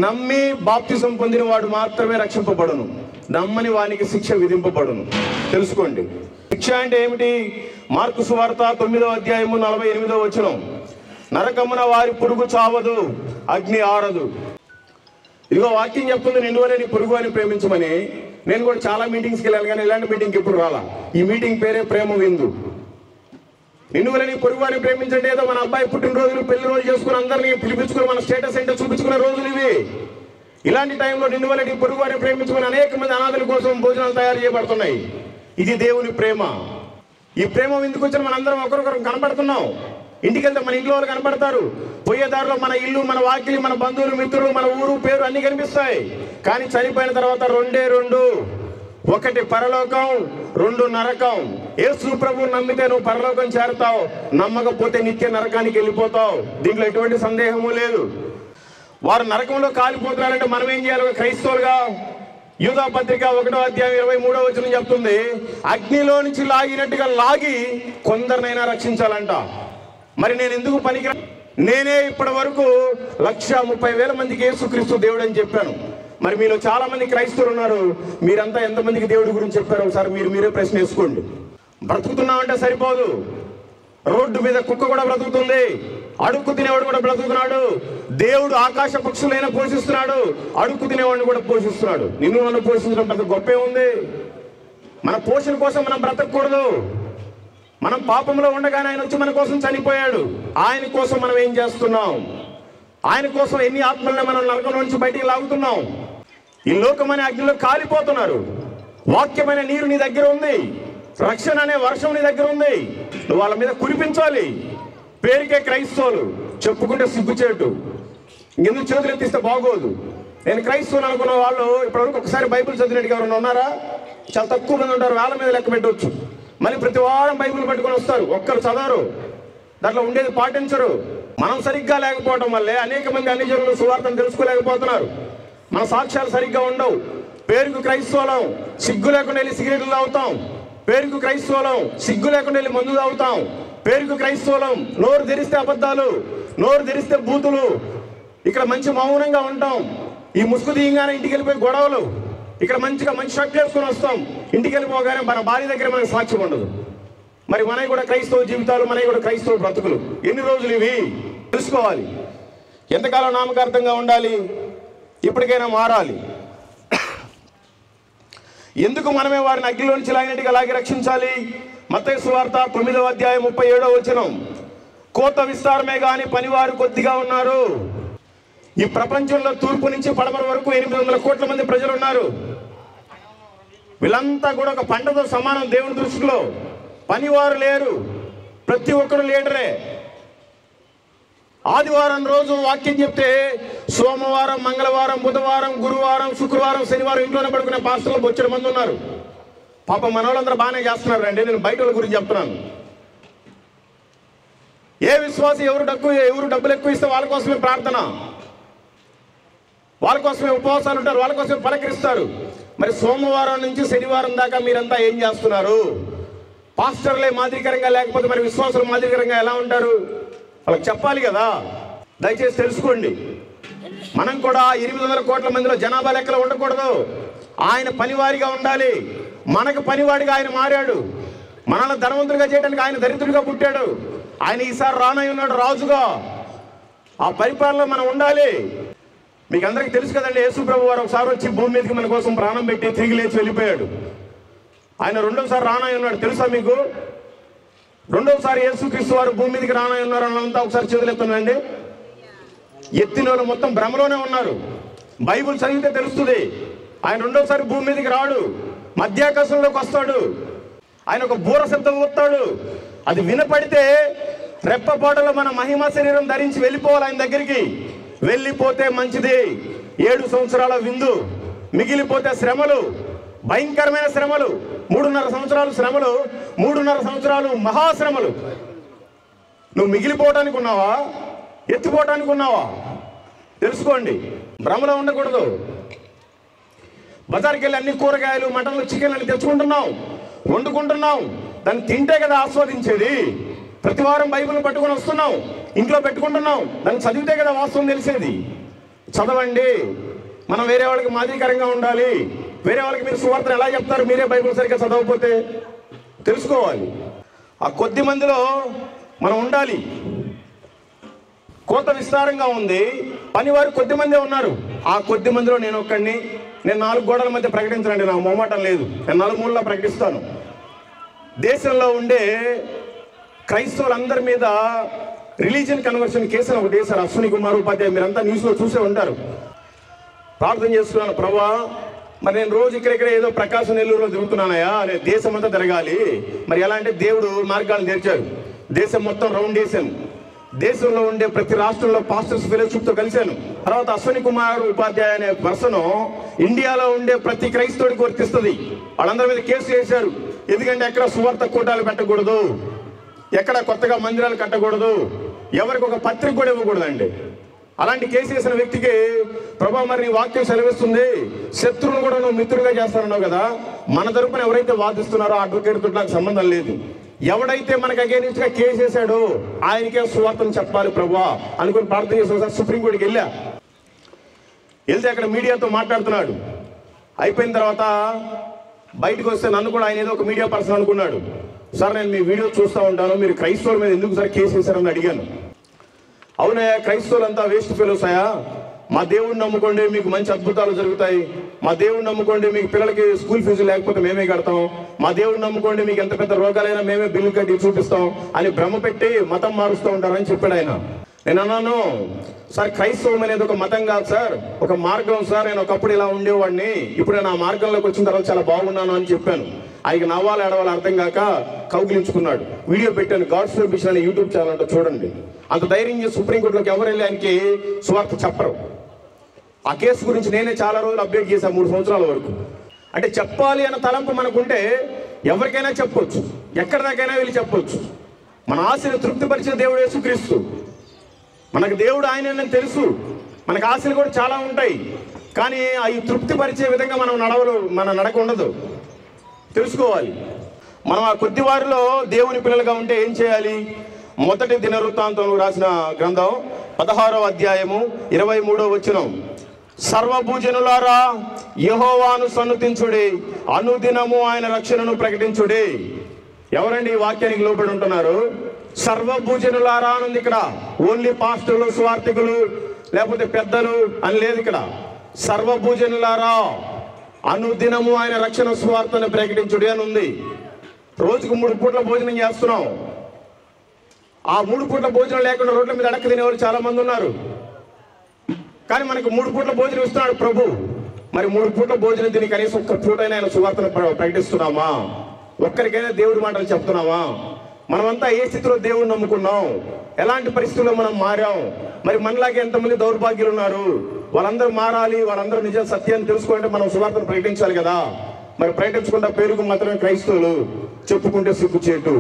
నమ్మి బాప్తిసం పొందిన వాడు మాత్రమే రక్షింపబడును, నమ్మని వానికి శిక్ష విధింపబడును. తెలుసుకోండి. శిక్ష అంటే ఏమిటి? మార్కు సువార్త 9వ అధ్యాయము 48వ వచనం, నరకమున వారి పురుగు చావదు, అగ్ని ఆరదు. ఇదిగో వాక్యం చెప్తుంది, నిన్ను వలె నీ పొరుగు అని ప్రేమించమని. నేను కూడా చాలా మీటింగ్స్కి వెళ్ళాను, కానీ ఇలాంటి మీటింగ్కి ఎప్పుడు రాలా. ఈ మీటింగ్ పేరే ప్రేమ విందు. నిన్ను వలె నీ పొరుగు అని ప్రేమించండి. ఏదో మన అబ్బాయి పుట్టినరోజులు, పెళ్లి రోజు చేసుకుని అందరినీ పిలిపించుకుని మన స్టేటస్ ఏంటో చూపించుకునే రోజులు ఇవి. ఇలాంటి టైంలో నిన్ను వలె నీ పొరుగు అని ప్రేమించుకుని అనేక మంది అనాథల కోసం భోజనాలు తయారు చేయబడుతున్నాయి. ఇది దేవుని ప్రేమ. ఈ ప్రేమ ఎందుకు వచ్చిన మనందరం ఒకరొకరు కనపడుతున్నాం. ఇంటికి వెళ్తే మన ఇంట్లో వాళ్ళు కనపడతారు, పోయేదారిలో మన ఇల్లు, మన వాకిలి, మన బంధువులు, మిత్రులు, మన ఊరు పేరు అన్ని కనిపిస్తాయి. కానీ చనిపోయిన తర్వాత రెండే రెండు, ఒకటి పరలోకం, రెండు నరకం. యేసు ప్రభువుని నమ్మితే నువ్వు పరలోకం చేరుతావు, నమ్మకపోతే నిత్య నరకానికి వెళ్ళిపోతావు. దీంట్లో ఎటువంటి సందేహము లేదు. వారు నరకంలో కాలిపోతున్నారంటే మనం ఏం చేయాలి? క్రైస్తవులుగా యూదా పత్రిక 1వ అధ్యాయం 23వ వచనం చెప్తుంది, అగ్నిలో నుంచి లాగినట్టుగా లాగి కొందరినైనా రక్షించాలంట. మరి నేను ఎందుకు పనికి? నేనే ఇప్పటి వరకు 130,000 మందికి యేసుక్రీస్తు దేవుడు అని చెప్పాను. మరి మీలో చాలా మంది క్రైస్తవులు ఉన్నారు. మీరంతా ఎంతమందికి దేవుడి గురించి చెప్పారు? ఒకసారి మీరే ప్రశ్న వేసుకోండి. బ్రతుకుతున్నామంటే సరిపోదు. రోడ్డు మీద కుక్క కూడా బ్రతుకుతుంది, అడుక్కు తినేవాడు కూడా బ్రతుకుతున్నాడు. దేవుడు ఆకాశ పక్షులైనా పోషిస్తున్నాడు, అడుక్కు తినేవాడిని కూడా పోషిస్తున్నాడు. నిన్ను నన్ను పోషించడం పెద్ద గొప్పే ఉంది. మన పోషణ కోసం మనం బ్రతకూడదు. మనం పాపంలో ఉండగానే ఆయన వచ్చి మన కోసం చనిపోయాడు. ఆయన కోసం మనం ఏం చేస్తున్నాం? ఆయన కోసం ఎన్ని ఆత్మల్ని మనం నరకం నుంచి బయటికి లాగుతున్నాం? ఈ లోకమనే అగ్నిలో కాలిపోతున్నారు. వాక్యమైన నీరు నీ దగ్గర ఉంది, రక్షణ అనే వర్షం నీ దగ్గర ఉంది. నువ్వు వాళ్ళ మీద కురిపించాలి. పేరుకే క్రైస్తవులు, చెప్పుకుంటే సిగ్గుచేటు. ఇంకెందుకు చేతులు ఎత్తిస్తే బాగోదు. నేను క్రైస్తవులు అనుకున్న వాళ్ళు ఇప్పటివరకు ఒకసారి బైబిల్ చదివినట్టుగా ఎవరైనా ఉన్నారా? చాలా తక్కువ మంది ఉంటారు, వేల మీద లెక్క పెట్టవచ్చు. మళ్ళీ ప్రతి వారం బైబిల్ పట్టుకొని వస్తారు, ఒక్కరు చదవరు, దాంట్లో ఉండేది పాటించరు. మనం సరిగ్గా లేకపోవడం వల్లే అనేక మంది అన్ని జనులు సువార్తను తెలుసుకోలేకపోతున్నారు. మన సాక్ష్యాలు సరిగ్గా ఉండవు. పేరుకు క్రైస్తవులం, సిగ్గు లేకుండా వెళ్ళి సిగరెట్లు తాగుతాం. పేరుకు క్రైస్తవులం, సిగ్గు లేకుండా వెళ్ళి మందు తాగుతాం. పేరుకు క్రైస్తవులం, నోరు తెరిస్తే అబద్ధాలు, నోరు తెరిస్తే బూతులు. ఇక్కడ మంచి మౌనంగా ఉంటాం. ఈ ముసుగు తీయంగానే ఇంటికి వెళ్ళిపోయి గొడవలు. ఇక్కడ మంచిగా మంచి షర్ట్ వేసుకొని వస్తాం, ఇంటికి వెళ్ళిపోగానే మన భార్య దగ్గర మనకి సాక్ష్యం ఉండదు. మరి మనవి కూడా క్రైస్తవ జీవితాలు, మనవి కూడా క్రైస్తవ బ్రతుకులు. ఎన్ని రోజులు ఇవి తెలుసుకోవాలి. ఎంతకాలం నామకార్థంగా ఉండాలి? ఇప్పటికైనా మారాలి. ఎందుకు మనమే వారిని అగ్నిలో నుంచి లాగినట్టుగా లాగి రక్షించాలి? మత్తయి సువార్త 9వ అధ్యాయం 37వ వచనం, కోత విస్తారమే గాని పనివారు కొద్దిగా ఉన్నారు. ఈ ప్రపంచంలో తూర్పు నుంచి పడమర వరకు 800 కోట్ల మంది ప్రజలు ఉన్నారు. వీళ్ళంతా కూడా ఒక పంటతో సమానం దేవుని దృష్టిలో. పనివారు లేరు, ప్రతి ఒక్కరు లీడరే. ఆదివారం రోజు వాక్యం చెప్తే సోమవారం, మంగళవారం, బుధవారం, గురువారం, శుక్రవారం, శనివారం ఇంట్లోనే పడుకునే పాస్టర్లు బొచ్చెడు మంది ఉన్నారు. పాప మనోళ్ళందరూ బాగానే చేస్తున్నారు అండి. నేను బయట వాళ్ళ గురించి చెప్తున్నాను. ఏ విశ్వాసం ఎవరు డబ్బులు ఎక్కువ ఇస్తే వాళ్ళ కోసమే ప్రార్థన, వాళ్ళ కోసమే ఉపవాసాలు ఉంటారు, వాళ్ళ కోసమే పలకరిస్తారు. మరి సోమవారం నుంచి శనివారం దాకా మీరంతా ఏం చేస్తున్నారు? పాస్టర్లే మాదిరికరంగా లేకపోతే మరి విశ్వాసులు మాదిరికరంగా ఎలా ఉంటారు? వాళ్ళకి చెప్పాలి కదా. దయచేసి తెలుసుకోండి. మనం కూడా 800 కోట్ల మందిలో జనాభా లెక్కలో ఉండకూడదు. ఆయన పనివారిగా ఉండాలి. మనకు పనివాడిగా ఆయన మారాడు. మనల్ని ధనవంతుడిగా చేయడానికి ఆయన దరిద్రుడిగా పుట్టాడు. ఆయన ఈసారి రానై ఉన్నాడు రాజుగా. ఆ పరిపాలనలో మనం ఉండాలి. మీకు అందరికీ తెలుసు కదండి, యేసు ప్రభు వారు ఒకసారి వచ్చి భూమి మీదకి మన కోసం ప్రాణం పెట్టి తిరిగి లేచి వెళ్ళిపోయాడు. ఆయన రెండోసారి రానై ఉన్నాడు. తెలుసా మీకు? రెండోసారి యేసుక్రీస్తు వారు భూమి మీదకి రానై ఉన్నారు అన్నంతా ఒకసారి చేతులెత్తండి. ఎత్తిన వాళ్ళు మొత్తం భ్రమలోనే ఉన్నారు. బైబుల్ చదివితే తెలుస్తుంది. ఆయన రెండోసారి భూమి మీదకి రాడు, మధ్యాకాశంలోకి వస్తాడు. ఆయన ఒక బూర శబ్దం ఊస్తాడు. అది వినపడితే రెప్పపాటలో మన మహిమ శరీరం ధరించి వెళ్ళిపోవాలి ఆయన దగ్గరికి. వెళ్ళిపోతే మంచిది. 7 సంవత్సరాల విందు, మిగిలిపోతే శ్రమలు, భయంకరమైన శ్రమలు. 3.5 సంవత్సరాలు శ్రమలు, 3.5 సంవత్సరాలు మహాశ్రమలు. నువ్వు మిగిలిపోవటానికి ఉన్నావా, ఎత్తిపోవటానికి ఉన్నావా? తెలుసుకోండి. భ్రమలో ఉండకూడదు. బజార్కి వెళ్ళి అన్ని కూరగాయలు, మటన్లు, చికెన్ అని తెచ్చుకుంటున్నాం, వండుకుంటున్నాం. దాన్ని తింటే కదా ఆస్వాదించేది. ప్రతి వారం బైబిల్ పట్టుకొని వస్తున్నాం, ఇంట్లో పెట్టుకుంటున్నాం. దాన్ని చదివితే కదా వాస్తవం తెలిసేది. చదవండి. మనం వేరే వాళ్ళకి మాదిరికరంగా ఉండాలి. వేరే వాళ్ళకి మీరు సువార్తను ఎలా చెప్తారు? మీరే బైబిల్ సరిగ్గా చదవకపోతే. తెలుసుకోవాలి. ఆ కొద్ది మందిలో మనం ఉండాలి. కోత విస్తారంగా ఉంది, పనివారు కొద్ది మందే ఉన్నారు. ఆ కొద్ది మందిలో నేను ఒక్కడిని. నేను 4 గోడల మధ్య ప్రకటించనండి, నాకు మొహమాటం లేదు. నేను 4 మూలలో ప్రకటిస్తాను. దేశంలో ఉండే క్రైస్తవులందరి మీద రిలీజియన్ కన్వర్షన్ కేసులు ఒకటి వేశారు. అశ్విని కుమార్ ఉపాధ్యాయ, మీరంతా న్యూస్లో చూసే ఉంటారు. ప్రార్థన చేస్తున్నాను, ప్రభా మరి నేను రోజు ఇక్కడెక్కడ ఏదో ప్రకాశం, నెల్లూరులో తిరుగుతున్నానయా, నేను దేశం అంతా తిరగాలి. మరి ఎలా అంటే దేవుడు మార్గాలను తెరిచాడు. దేశం మొత్తం రౌండ్ చేశాను. దేశంలో ఉండే ప్రతి రాష్ట్రంలో పాస్టర్స్ ఫెలోషిప్తో కలిశాను. తర్వాత అశ్విని కుమార్ ఉపాధ్యాయ అనే పర్సన్ ఇండియాలో ఉండే ప్రతి క్రైస్తవుడికి వర్తిస్తుంది. వాళ్ళందరి మీద కేసులు వేశారు. ఎందుకంటే ఎక్కడ సువార్త కూటాలు పెట్టకూడదు, ఎక్కడ కొత్తగా మందిరాలు కట్టకూడదు, ఎవరికి ఒక పత్రిక కూడా ఇవ్వకూడదండి. అలాంటి కేసు వేసిన వ్యక్తికి ప్రభా మరి నీ వాక్యం సెలవిస్తుంది శత్రువును కూడా నువ్వు మిత్రులుగా చేస్తానన్నావు కదా, మన తరపున ఎవరైతే వాదిస్తున్నారో ఆ అడ్వకేట్తో నాకు సంబంధం లేదు, ఎవడైతే మనకు అగేనిస్ట్గా కేసు వేసాడో ఆయనకే సువార్తను చెప్పాలి ప్రభా అనుకుని ప్రార్థన చేసిన సుప్రీంకోర్టుకి వెళ్తే అక్కడ మీడియాతో మాట్లాడుతున్నాడు. అయిపోయిన తర్వాత బయటకు వస్తే నన్ను కూడా ఆయన ఏదో ఒక మీడియా పర్సన్ అనుకున్నాడు. సార్ నేను మీ వీడియో చూస్తూ ఉంటాను, మీరు క్రైస్తవుల మీద ఎందుకు సార్ కేసు వేశారని అడిగాను. అవునయ్యా, క్రైస్తవులంతా వేస్ట్ ఫెలోస్ అయ్యా, మా దేవుడిని నమ్ముకోండి మీకు మంచి అద్భుతాలు జరుగుతాయి, మా దేవుడిని నమ్ముకోండి మీకు పిల్లలకి స్కూల్ ఫీజు లేకపోతే మేమే కడతాం, మా దేవుడిని నమ్ముకోండి మీకు ఎంత పెద్ద రోగాలైనా మేమే బిల్లు కట్టి చూపిస్తాం అని భ్రమ పెట్టి మతం మారుస్తూ ఉంటారని చెప్పాడు ఆయన. నేను అన్నాను, సార్ క్రైస్తవం అనేది ఒక మతం కాదు సార్, ఒక మార్గం సార్, నేను ఒకప్పుడు ఇలా ఉండేవాడిని, ఇప్పుడు నేను ఆ మార్గంలోకి వచ్చిన తర్వాత చాలా బాగున్నాను అని చెప్పాను. ఆయనకి నవ్వాలి ఏడవాలి అర్థం కాక కౌగిలించుకున్నాడు. వీడియో పెట్టాను, గాడ్స్ మిషన్ అనే యూట్యూబ్ ఛానల్ అంటే చూడండి. అంత ధైర్యం చేసి సుప్రీంకోర్టులోకి ఎవరు వెళ్ళి ఆయనకి సువార్త చెప్పరు. ఆ కేసు గురించి నేనే చాలా రోజులు అప్డేట్ చేశాను, 3 సంవత్సరాల వరకు. అంటే చెప్పాలి అన్న తలంపు మనకుంటే ఎవరికైనా చెప్పొచ్చు, ఎక్కడి దాకైనా వెళ్ళి చెప్పొచ్చు. మన ఆశను తృప్తిపరిచిన దేవుడు యేసుక్రీస్తు, మనకు దేవుడు ఆయన తెలుసు, మనకు ఆశలు కూడా చాలా ఉంటాయి, కానీ అవి తృప్తిపరిచే విధంగా మన నడక ఉండదు. తెలుసుకోవాలి. మనం ఆ కొద్ది వారిలో దేవుని పిల్లలుగా ఉంటే ఏం చేయాలి? మొదటి దినవృత్తాంతం రాసిన గ్రంథం 16వ అధ్యాయము 23వ వచనం, సర్వభూజనులారా యెహోవాను సన్నుతించుడి, అనుదినము ఆయన రక్షణను ప్రకటించుడి. ఎవరండి ఈ వాక్యానికి లోబడి ఉంటున్నారు? సర్వభూజనులారా అని ఉంది ఇక్కడ. ఓన్లీ పాస్టర్లు, సువార్థికులు, లేకపోతే పెద్దలు అని లేదు ఇక్కడ. సర్వభూజనులారా అనుదినము ఆయన రక్షణ సువార్తను ప్రకటించుడి అని ఉంది. రోజుకు 3 పూట్ల భోజనం చేస్తున్నాం. ఆ 3 పూట్ల భోజనం లేకుండా రోడ్ల మీద అడక్క తినేవాళ్ళు చాలా మంది ఉన్నారు. కానీ మనకు 3 పూట్ల భోజనం ఇస్తున్నాడు ప్రభు. మరి 3 పూట్ల భోజనం తిని కనీసం ఒక్క పూటైనా ఆయన సువార్తను ప్రకటిస్తున్నామా? ఒక్కరికైనా దేవుడి మాటలు చెప్తున్నామా? మనమంతా ఏ స్థితిలో దేవుడిని నమ్ముకున్నాం? ఎలాంటి పరిస్థితుల్లో మనం మారాం? మరి మనలాగే ఎంతమంది దౌర్భాగ్యులు ఉన్నారు? వాళ్ళందరూ మారాలి, వాళ్ళందరూ నిజ సత్యాన్ని తెలుసుకోవాలంటే మనం సువార్తను ప్రకటించాలి కదా. మరి ప్రకటించకుండా పేరుకు మాత్రమే క్రైస్తవులు, చెప్పుకుంటే సిగ్గుచేటు.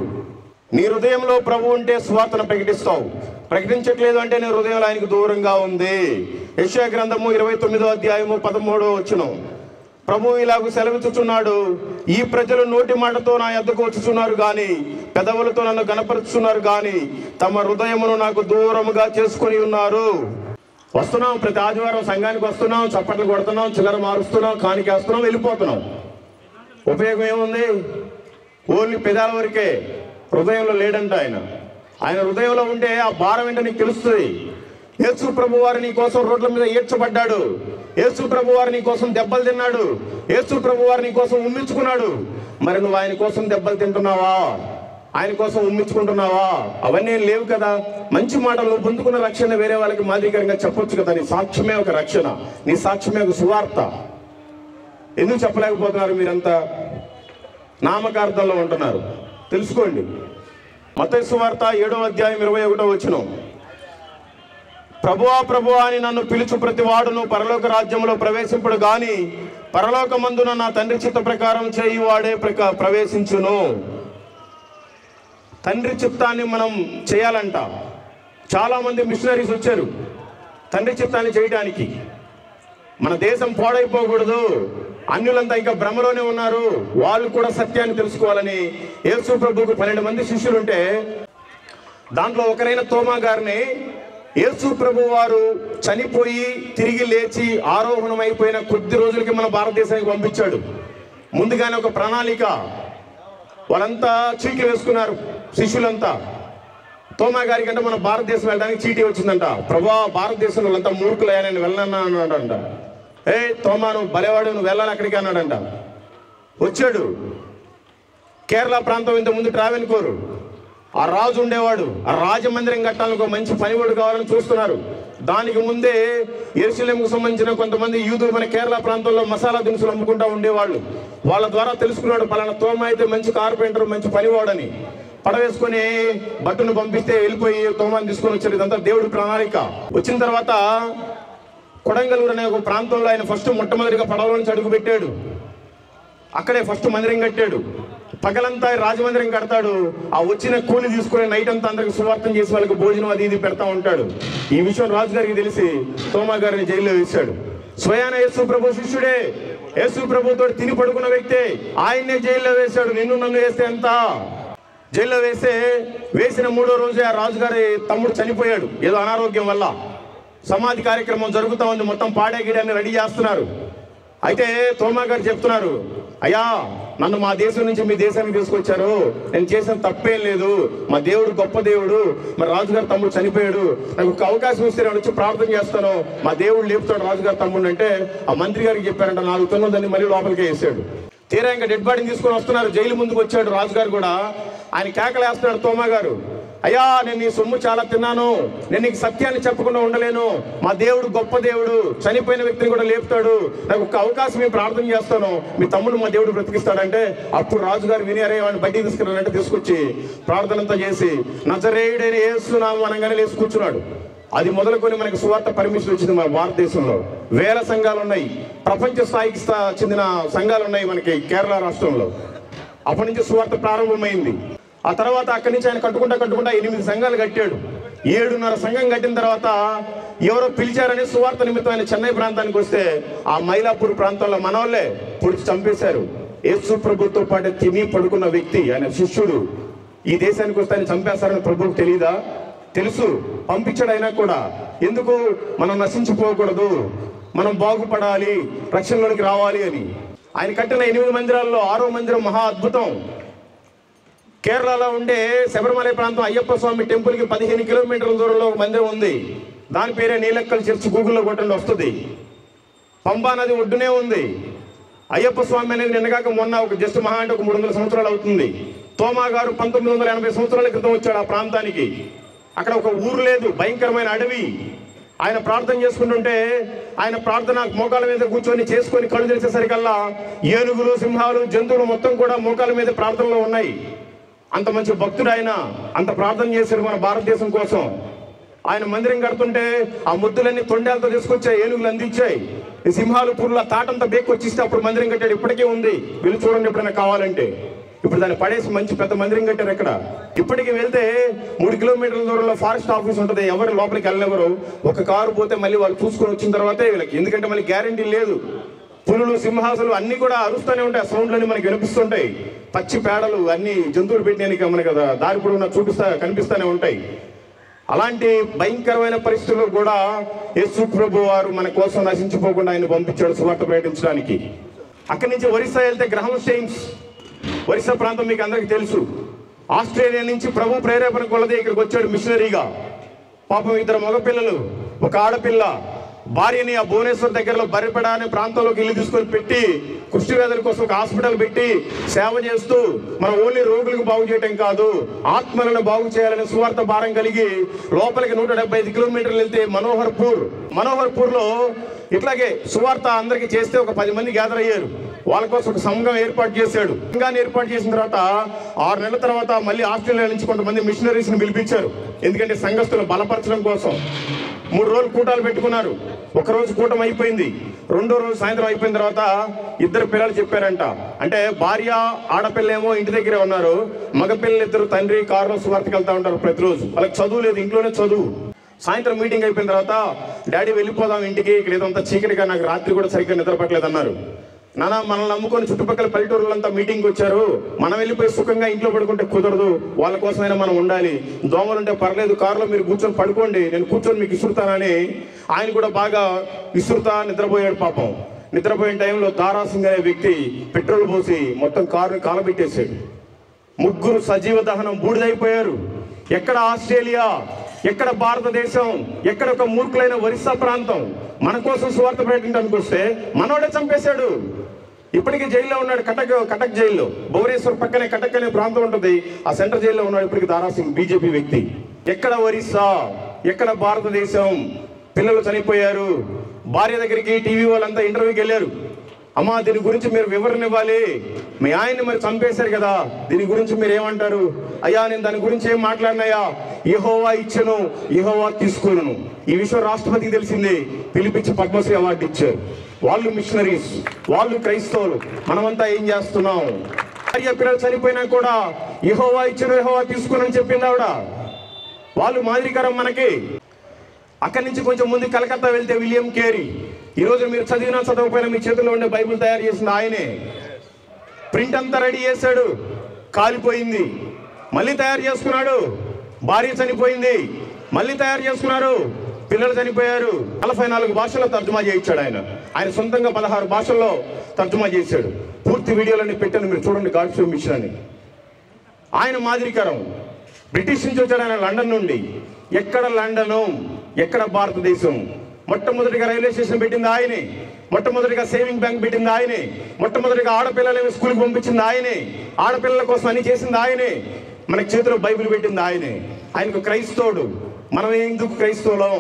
నీ హృదయంలో ప్రభు ఉంటే సువార్తను ప్రకటిస్తావు, ప్రకటించట్లేదు అంటే నీ హృదయంలో ఆయనకు దూరంగా ఉంది. యెషయా గ్రంథము 29వ అధ్యాయము 13వ వచనం, ప్రభు ఇలాగ సెలవిచ్చుచున్నాడు, ఈ ప్రజలు నోటి మాటతో నా యొద్దకు వచ్చుచున్నారు గాని, పెదవులతో నన్ను గణపరుచుచున్నారు గాని, తమ హృదయమును నాకు దూరముగా చేసుకొని ఉన్నారు. వస్తున్నాం, ప్రతి ఆదివారం సంఘానికి వస్తున్నాం, చప్పట్లు కొడుతున్నాం, చిల్లర మారుస్తున్నాం, కానికేస్తున్నాం, వెళ్ళిపోతున్నాం. ఉపయోగం ఏముంది? ఓన్లీ పెదాల వరకే, హృదయంలో లేడంట ఆయన. ఆయన హృదయంలో ఉంటే ఆ భారం ఏంటో నీకు తెలుస్తుంది. యేసు ప్రభు వారు నీ కోసం రోడ్ల మీద ఏడ్చబడ్డాడు, యేసు ప్రభు వారు నీ కోసం దెబ్బలు తిన్నాడు, యేసు ప్రభు వారు నీ కోసం ఉమ్మించుకున్నాడు. మరి నువ్వు ఆయన కోసం దెబ్బలు తింటున్నావా? ఆయన కోసం ఉమ్మించుకుంటున్నావా? అవన్నీ లేవు కదా. మంచి మాటలు నువ్వు పొందుకున్న రక్షణ వేరే వాళ్ళకి మాదిరికరంగా చెప్పొచ్చు కదా. నీ సాక్ష్యమే ఒక రక్షణ, నీ సాక్ష్యమే ఒక సువార్త. ఎందుకు చెప్పలేకపోతున్నారు? మీరంతా నామకార్థంలో ఉంటున్నారు. తెలుసుకోండి. మత్తయి సువార్త 7వ అధ్యాయం 21వ వచనం, ప్రభువా ప్రభువా అని నన్ను పిలుచు ప్రతి వాడును పరలోక రాజ్యంలో ప్రవేశింపడు గాని, పరలోకమందున నా తండ్రి చిత్త ప్రకారం చేయువాడే ప్రవేశించును. తండ్రి చిత్తాన్ని మనం చేయాలంట. చాలామంది మిషనరీస్ వచ్చారు తండ్రి చిత్తాన్ని చేయడానికి. మన దేశం పాడైపోకూడదు, అన్యులంతా ఇంకా భ్రమలోనే ఉన్నారు, వాళ్ళు కూడా సత్యాన్ని తెలుసుకోవాలని యేసు ప్రభువుకు 12 మంది శిష్యులుంటే దాంట్లో ఒకరైన తోమా గారిని యేసు ప్రభు వారు చనిపోయి తిరిగి లేచి ఆరోహణమైపోయిన కొద్ది రోజులకి మన భారతదేశానికి పంపించాడు. ముందుగానే ఒక ప్రణాళిక, వాళ్ళంతా చీట్లు వేసుకున్నారు శిష్యులంతా. తోమా గారి కంటే మన భారతదేశం వెళ్ళడానికి చీటీ వచ్చిందంట. ప్రభా భారతదేశంలో వాళ్ళంతా మూర్ఖులయ్యా, నేను వెళ్ళనన్నా అన్నాడంట. తోమా నువ్వు బలేవాడు, నువ్వు వెళ్ళాలి అక్కడికి అన్నాడంట. వచ్చాడు. కేరళ ప్రాంతం ఇంత ముందు ట్రావెన్కోరు ఆ రాజు ఉండేవాడు. ఆ రాజమందిరం కట్టాలని ఒక మంచి పనివాడు కావాలని చూస్తున్నారు. దానికి ముందే యెరూషలేముకు సంబంధించిన కొంతమంది యూదులు మన కేరళ ప్రాంతంలో మసాలా దినుసులు అమ్ముకుంటూ ఉండేవాళ్ళు. వాళ్ళ ద్వారా తెలుసుకున్నాడు పలానా తోమ అయితే మంచి కార్పెంటర్, మంచి పనివాడని. పడవేసుకొని బట్టును పంపిస్తే వెళ్ళిపోయి తోమాని తీసుకొని వచ్చారు. ఇదంతా దేవుడి ప్రణాళిక. వచ్చిన తర్వాత కొడంగలూరు అనే ఒక ప్రాంతంలో ఆయన మొట్టమొదటిగా పడవల నుంచి అడుగు పెట్టాడు. అక్కడే ఫస్ట్ మందిరం కట్టాడు. పగలంతా రాజమందిరం కడతాడు. ఆ వచ్చిన కూలి తీసుకుని నైట్ అంతా అందరికి సువార్తం చేసి వాళ్ళకి భోజనం అది ఇది పెడతా ఉంటాడు. ఈ విషయం రాజుగారికి తెలిసి తోమా గారిని జైల్లో వేశాడు. స్వయాన యేసు ప్రభు శిష్యుడే, యేసు ప్రభుతో తిని పడుకున్న వ్యక్తే, ఆయన్నే జైల్లో వేశాడు. నిన్ను నన్ను వేస్తే ఎంత? జైల్లో వేసిన 3వ రోజే ఆ రాజుగారి తమ్ముడు చనిపోయాడు ఏదో అనారోగ్యం వల్ల. సమాధి కార్యక్రమం జరుగుతూ ఉంది, మొత్తం పాడేగిడాన్ని రెడీ చేస్తున్నారు. అయితే తోమా గారు చెప్తున్నారు, అయ్యా నన్ను మా దేశం నుంచి మీ దేశానికి తీసుకొచ్చారు, నేను చేసిన తప్పేం లేదు, మా దేవుడు గొప్ప దేవుడు, మరి రాజుగారి తమ్ముడు చనిపోయాడు, నాకు ఒక అవకాశం ఇస్తే నేను వచ్చి ప్రార్థన చేస్తాను, మా దేవుడు లేపుతాడు రాజుగారి తమ్ముడు అంటే ఆ మంత్రి గారికి చెప్పారంట. 4 టన్నులు దాన్ని మళ్ళీ లోపలికే వేసాడు. తీరా ఇంకా డెడ్ బాడీని తీసుకొని వస్తున్నారు, జైలు ముందుకు వచ్చాడు రాజుగారు కూడా. ఆయన కేకలేస్తున్నాడు తోమా గారు, అయ్యా నేను నీ సొమ్ము చాలా తిన్నాను, నేను నీకు సత్యాన్ని చెప్పకుండా ఉండలేను, మా దేవుడు గొప్ప దేవుడు, చనిపోయిన వ్యక్తిని కూడా లేపుతాడు, నాకు ఒక అవకాశం నేను ప్రార్థన చేస్తాను, మీ తమ్ముడు మా దేవుడు బ్రతికిస్తాడంటే అప్పుడు రాజుగారు విని అరే వాడిని బయటికి తీసుకున్నాడంటే తీసుకొచ్చి ప్రార్థనంతా చేసి నజరేయుడైన యేసు నామం అనగానే లేచి కూర్చున్నాడు. అది మొదలుకొని మనకి సువార్త పర్మిషన్ వచ్చింది. మన భారతదేశంలో వేల సంఘాలు ఉన్నాయి, ప్రపంచ స్థాయికి చెందిన సంఘాలు ఉన్నాయి మనకి కేరళ రాష్ట్రంలో. అప్పటి నుంచి సువార్త ప్రారంభమైంది. ఆ తర్వాత అక్కడి నుంచి ఆయన కట్టుకుంటా 8 సంఘాలు కట్టాడు. 7.5 సంఘం కట్టిన తర్వాత ఎవరో పిలిచారని సువార్త నిమిత్తం ఆయన చెన్నై ప్రాంతానికి వస్తే ఆ మైలాపూర్ ప్రాంతంలో మనోళ్ళే పొడిచి చంపేశారు. యేసు ప్రభుతో పాటు తిని పడుకున్న వ్యక్తి, ఆయన శిష్యుడు, ఈ దేశానికి వస్తే ఆయన చంపేస్తారని ప్రభువుకు తెలియదా? తెలుసు, పంపించాడు. అయినా కూడా ఎందుకు? మనం నశించిపోకూడదు, మనం బాగుపడాలి, రక్షణలోనికి రావాలి అని. ఆయన కట్టిన 8 మందిరాల్లో 6వ మందిరం మహా అద్భుతం. కేరళలో ఉండే శబరిమల ప్రాంతం అయ్యప్ప స్వామి టెంపుల్కి 15 కిలోమీటర్ల దూరంలో ఒక మందిరం ఉంది. దాని పేరే నీలక్కల్ చర్చ్. గూగుల్లో కొట్టండి వస్తుంది. పంబా నది ఒడ్డునే ఉంది. అయ్యప్ప స్వామి అనేది నిన్నగాక మొన్న ఒక జస్ట్ మహా అంటే ఒక 300 సంవత్సరాలు అవుతుంది. తోమా గారు 1980 సంవత్సరాల క్రితం వచ్చాడు ఆ ప్రాంతానికి. అక్కడ ఒక ఊరు లేదు, భయంకరమైన అడవి. ఆయన ప్రార్థన చేసుకుంటుంటే ఆయన ప్రార్థన మోకాల మీద కూర్చొని చేసుకొని కళ్ళు తెరిచేసరికల్లా ఏనుగులు, సింహాలు, జంతువులు మొత్తం కూడా మోకాల మీద ప్రార్థనలో ఉన్నాయి. అంత మంచి భక్తుడు ఆయన, అంత ప్రార్థన చేశాడు మన భారతదేశం కోసం. ఆయన మందిరం కడుతుంటే ఆ ముద్దులన్నీ తొండేలతో తీసుకొచ్చాయి, ఏనుగులు అందించాయి. ఈ సింహాలు, పుర్ల తాటంతా బేక్కొచ్చిస్తే అప్పుడు మందిరం కట్టాడు. ఇప్పటికే ఉంది, వెళ్ళి చూడండి ఎప్పుడైనా కావాలంటే. ఇప్పుడు దాన్ని పడేసి మంచి పెద్ద మందిరం కట్టారు. ఎక్కడ ఇప్పటికి వెళ్తే 3 కిలోమీటర్ల దూరంలో ఫారెస్ట్ ఆఫీస్ ఉంటుంది. ఎవరు లోపలికి వెళ్ళెవరు. ఒక కారు పోతే మళ్ళీ వాళ్ళు చూసుకొని వచ్చిన తర్వాతే వీళ్ళకి, ఎందుకంటే మళ్ళీ గ్యారంటీ లేదు. పులులు, సింహాసులు అన్ని కూడా అరుస్తూనే ఉంటాయి, ఆ సౌండ్లన్నీ మనకి వినిపిస్తుంటాయి. పచ్చి పేడలు అన్ని జంతువులు పెట్టినానికి మనకి దారి పొడవునా కనిపిస్తూనే ఉంటాయి. అలాంటి భయంకరమైన పరిస్థితుల్లో కూడా యేసు ప్రభు వారు మన కోసం నశించిపోకుండా ఆయన పంపించాడు సువార్త ప్రకటించడానికి. అక్కడి నుంచి ఒరిస్సా వెళ్తే గ్రహం స్టెయిన్స్, ఒరిస్సా ప్రాంతం మీకు అందరికీ తెలుసు. ఆస్ట్రేలియా నుంచి ప్రభు ప్రేరేపణ కొలది ఇక్కడికి వచ్చాడు మిషనరీగా. పాపం 2 మగపిల్లలు, ఒక ఆడపిల్ల. భార్యని ఆ భువనేశ్వర్ దగ్గరలో బరిపడ అనే ప్రాంతంలోకి ఇల్లు తీసుకొని పెట్టి కుష్టి వ్యాధుల కోసం ఒక హాస్పిటల్ పెట్టి సేవ చేస్తూ మన ఓన్లీ రోగులకు బాగు చేయటం కాదు, ఆత్మలను బాగు చేయాలనే సువార్త భారం కలిగి లోపలికి 175 కిలోమీటర్లు వెళ్తే మనోహర్పూర్లో ఇట్లాగే సువార్త అందరికి చేస్తే ఒక 10 మంది గ్యాదర్ అయ్యారు. వాళ్ళ కోసం ఒక సంఘం ఏర్పాటు చేశాడు. సంఘాన్ని ఏర్పాటు చేసిన తర్వాత 6 నెలల తర్వాత మళ్ళీ ఆస్ట్రేలియా నుంచి కొంతమంది మిషనరీస్ని పిలిపించారు. ఎందుకంటే సంఘస్థులు బలపరచడం కోసం 3 రోజులు కూటాలు పెట్టుకున్నారు. ఒకరోజు కూటం అయిపోయింది. 2వ రోజు సాయంత్రం అయిపోయిన తర్వాత 2 పిల్లలు చెప్పారంట. అంటే భార్య ఆడపిల్ల ఏమో ఇంటి దగ్గరే ఉన్నారు, మగపిల్లలు 2 తండ్రి కారులో సువార్తకి వెళ్తా ఉంటారు ప్రతిరోజు. వాళ్ళకి చదువు లేదు, ఇంట్లోనే చదువు. సాయంత్రం మీటింగ్ అయిపోయిన తర్వాత డాడీ వెళ్ళిపోదాం ఇంటికి, ఇక్కడ ఏదంతా చీకటిగా, నాకు రాత్రి కూడా సరిగ్గా నిద్ర పట్టలేదు అన్నారు. నాన్న మనల్ని నమ్ముకొని చుట్టుపక్కల పల్లెటూరులంతా మీటింగ్ వచ్చారు, మనం వెళ్ళిపోయి సుఖంగా ఇంట్లో పడుకుంటే కుదరదు, వాళ్ళ కోసమైనా మనం ఉండాలి. దోమలుంటే పర్లేదు, కారులో మీరు కూర్చొని పడుకోండి, నేను కూర్చొని మీకు ఇసురుతానని ఆయన కూడా బాగా ఇసురుతా నిద్రపోయాడు. పాపం నిద్రపోయిన టైంలో దారాసింగ్ అనే వ్యక్తి పెట్రోల్ పోసి మొత్తం కారుని కాలబెట్టేశాడు. 3 సజీవ దహనం, బూడిదైపోయారు. ఎక్కడ ఆస్ట్రేలియా, ఎక్కడ భారతదేశం, ఎక్కడ ఒక మూర్ఖులైన ఒరిస్సా ప్రాంతం మన కోసం సువార్త ప్రకటించడానికి వస్తే మనోడే చంపేశాడు. ఇప్పటికీ జైల్లో ఉన్నాడు, కటక్ జైల్లో. భువనేశ్వర్ పక్కనే కటక్ అనే ప్రాంతం ఉంటుంది, ఆ సెంట్రల్ జైల్లో ఉన్నాడు ఇప్పటికి దారాసింగ్, బీజేపీ వ్యక్తి. ఎక్కడ ఒరిస్సా, ఎక్కడ భారతదేశం. పిల్లలు చనిపోయారు. భార్య దగ్గరికి టీవీ వాళ్ళంతా ఇంటర్వ్యూకి వెళ్ళారు. అమ్మా దీని గురించి మీరు వివరణ ఇవ్వాలి, మీ ఆయన్ని మరి చంపేశారు కదా, దీని గురించి మీరు ఏమంటారు? అయ్యా నేను దాని గురించి ఏం మాట్లాడినాయా, యెహోవా ఇచ్చెను, యెహోవా తీసుకును. ఈ విషయం రాష్ట్రపతికి తెలిసింది, పిలిపించి పద్మశ్రీ అవార్డు ఇచ్చారు. వాళ్ళు మిషనరీస్, వాళ్ళు క్రైస్తవులు. మనమంతా ఏం చేస్తున్నాం? భార్య పిల్లలు చనిపోయినా కూడా యెహోవా ఇచ్చిన యెహోవా తీసుకుని చెప్పింది ఆవిడ. వాళ్ళు మాదిరికరం మనకి. అక్కడి నుంచి కొంచెం ముందు కలకత్తా వెళ్తే విలియం కేరీ. ఈరోజు మీరు చదివినా చదవకపోయినా మీ చేతుల్లో ఉండే బైబిల్ తయారు చేసింది ఆయనే. ప్రింట్ అంతా రెడీ చేశాడు, కాలిపోయింది, మళ్ళీ తయారు చేసుకున్నాడు. భార్య చనిపోయింది, మళ్ళీ తయారు చేసుకున్నారు. పిల్లలు చనిపోయారు. 44 భాషల్లో తర్జుమా చేయించాడు ఆయన. ఆయన సొంతంగా 16 భాషల్లో తర్జుమా చేశాడు. పూర్తి వీడియోలన్నీ పెట్టాను, మీరు చూడండి. గాడ్స్ ఫేమ్ మిషన్ అని. ఆయన మాదిరికరం. బ్రిటిష్ నుంచి వచ్చాడు ఆయన, లండన్ నుండి. ఎక్కడ లండను, ఎక్కడ భారతదేశం? మొట్టమొదటిగా రైల్వే స్టేషన్ పెట్టింది ఆయనే. మొట్టమొదటిగా సేవింగ్ బ్యాంక్ పెట్టింది ఆయనే. మొట్టమొదటిగా ఆడపిల్లలేమి స్కూల్కి పంపించింది ఆయనే. ఆడపిల్లల కోసం అన్ని చేసింది ఆయనే. మనకి చేతిలో బైబిల్ పెట్టింది ఆయనే. ఆయనకు క్రైస్తవుడు. మనం ఎందుకు క్రైస్తవులం?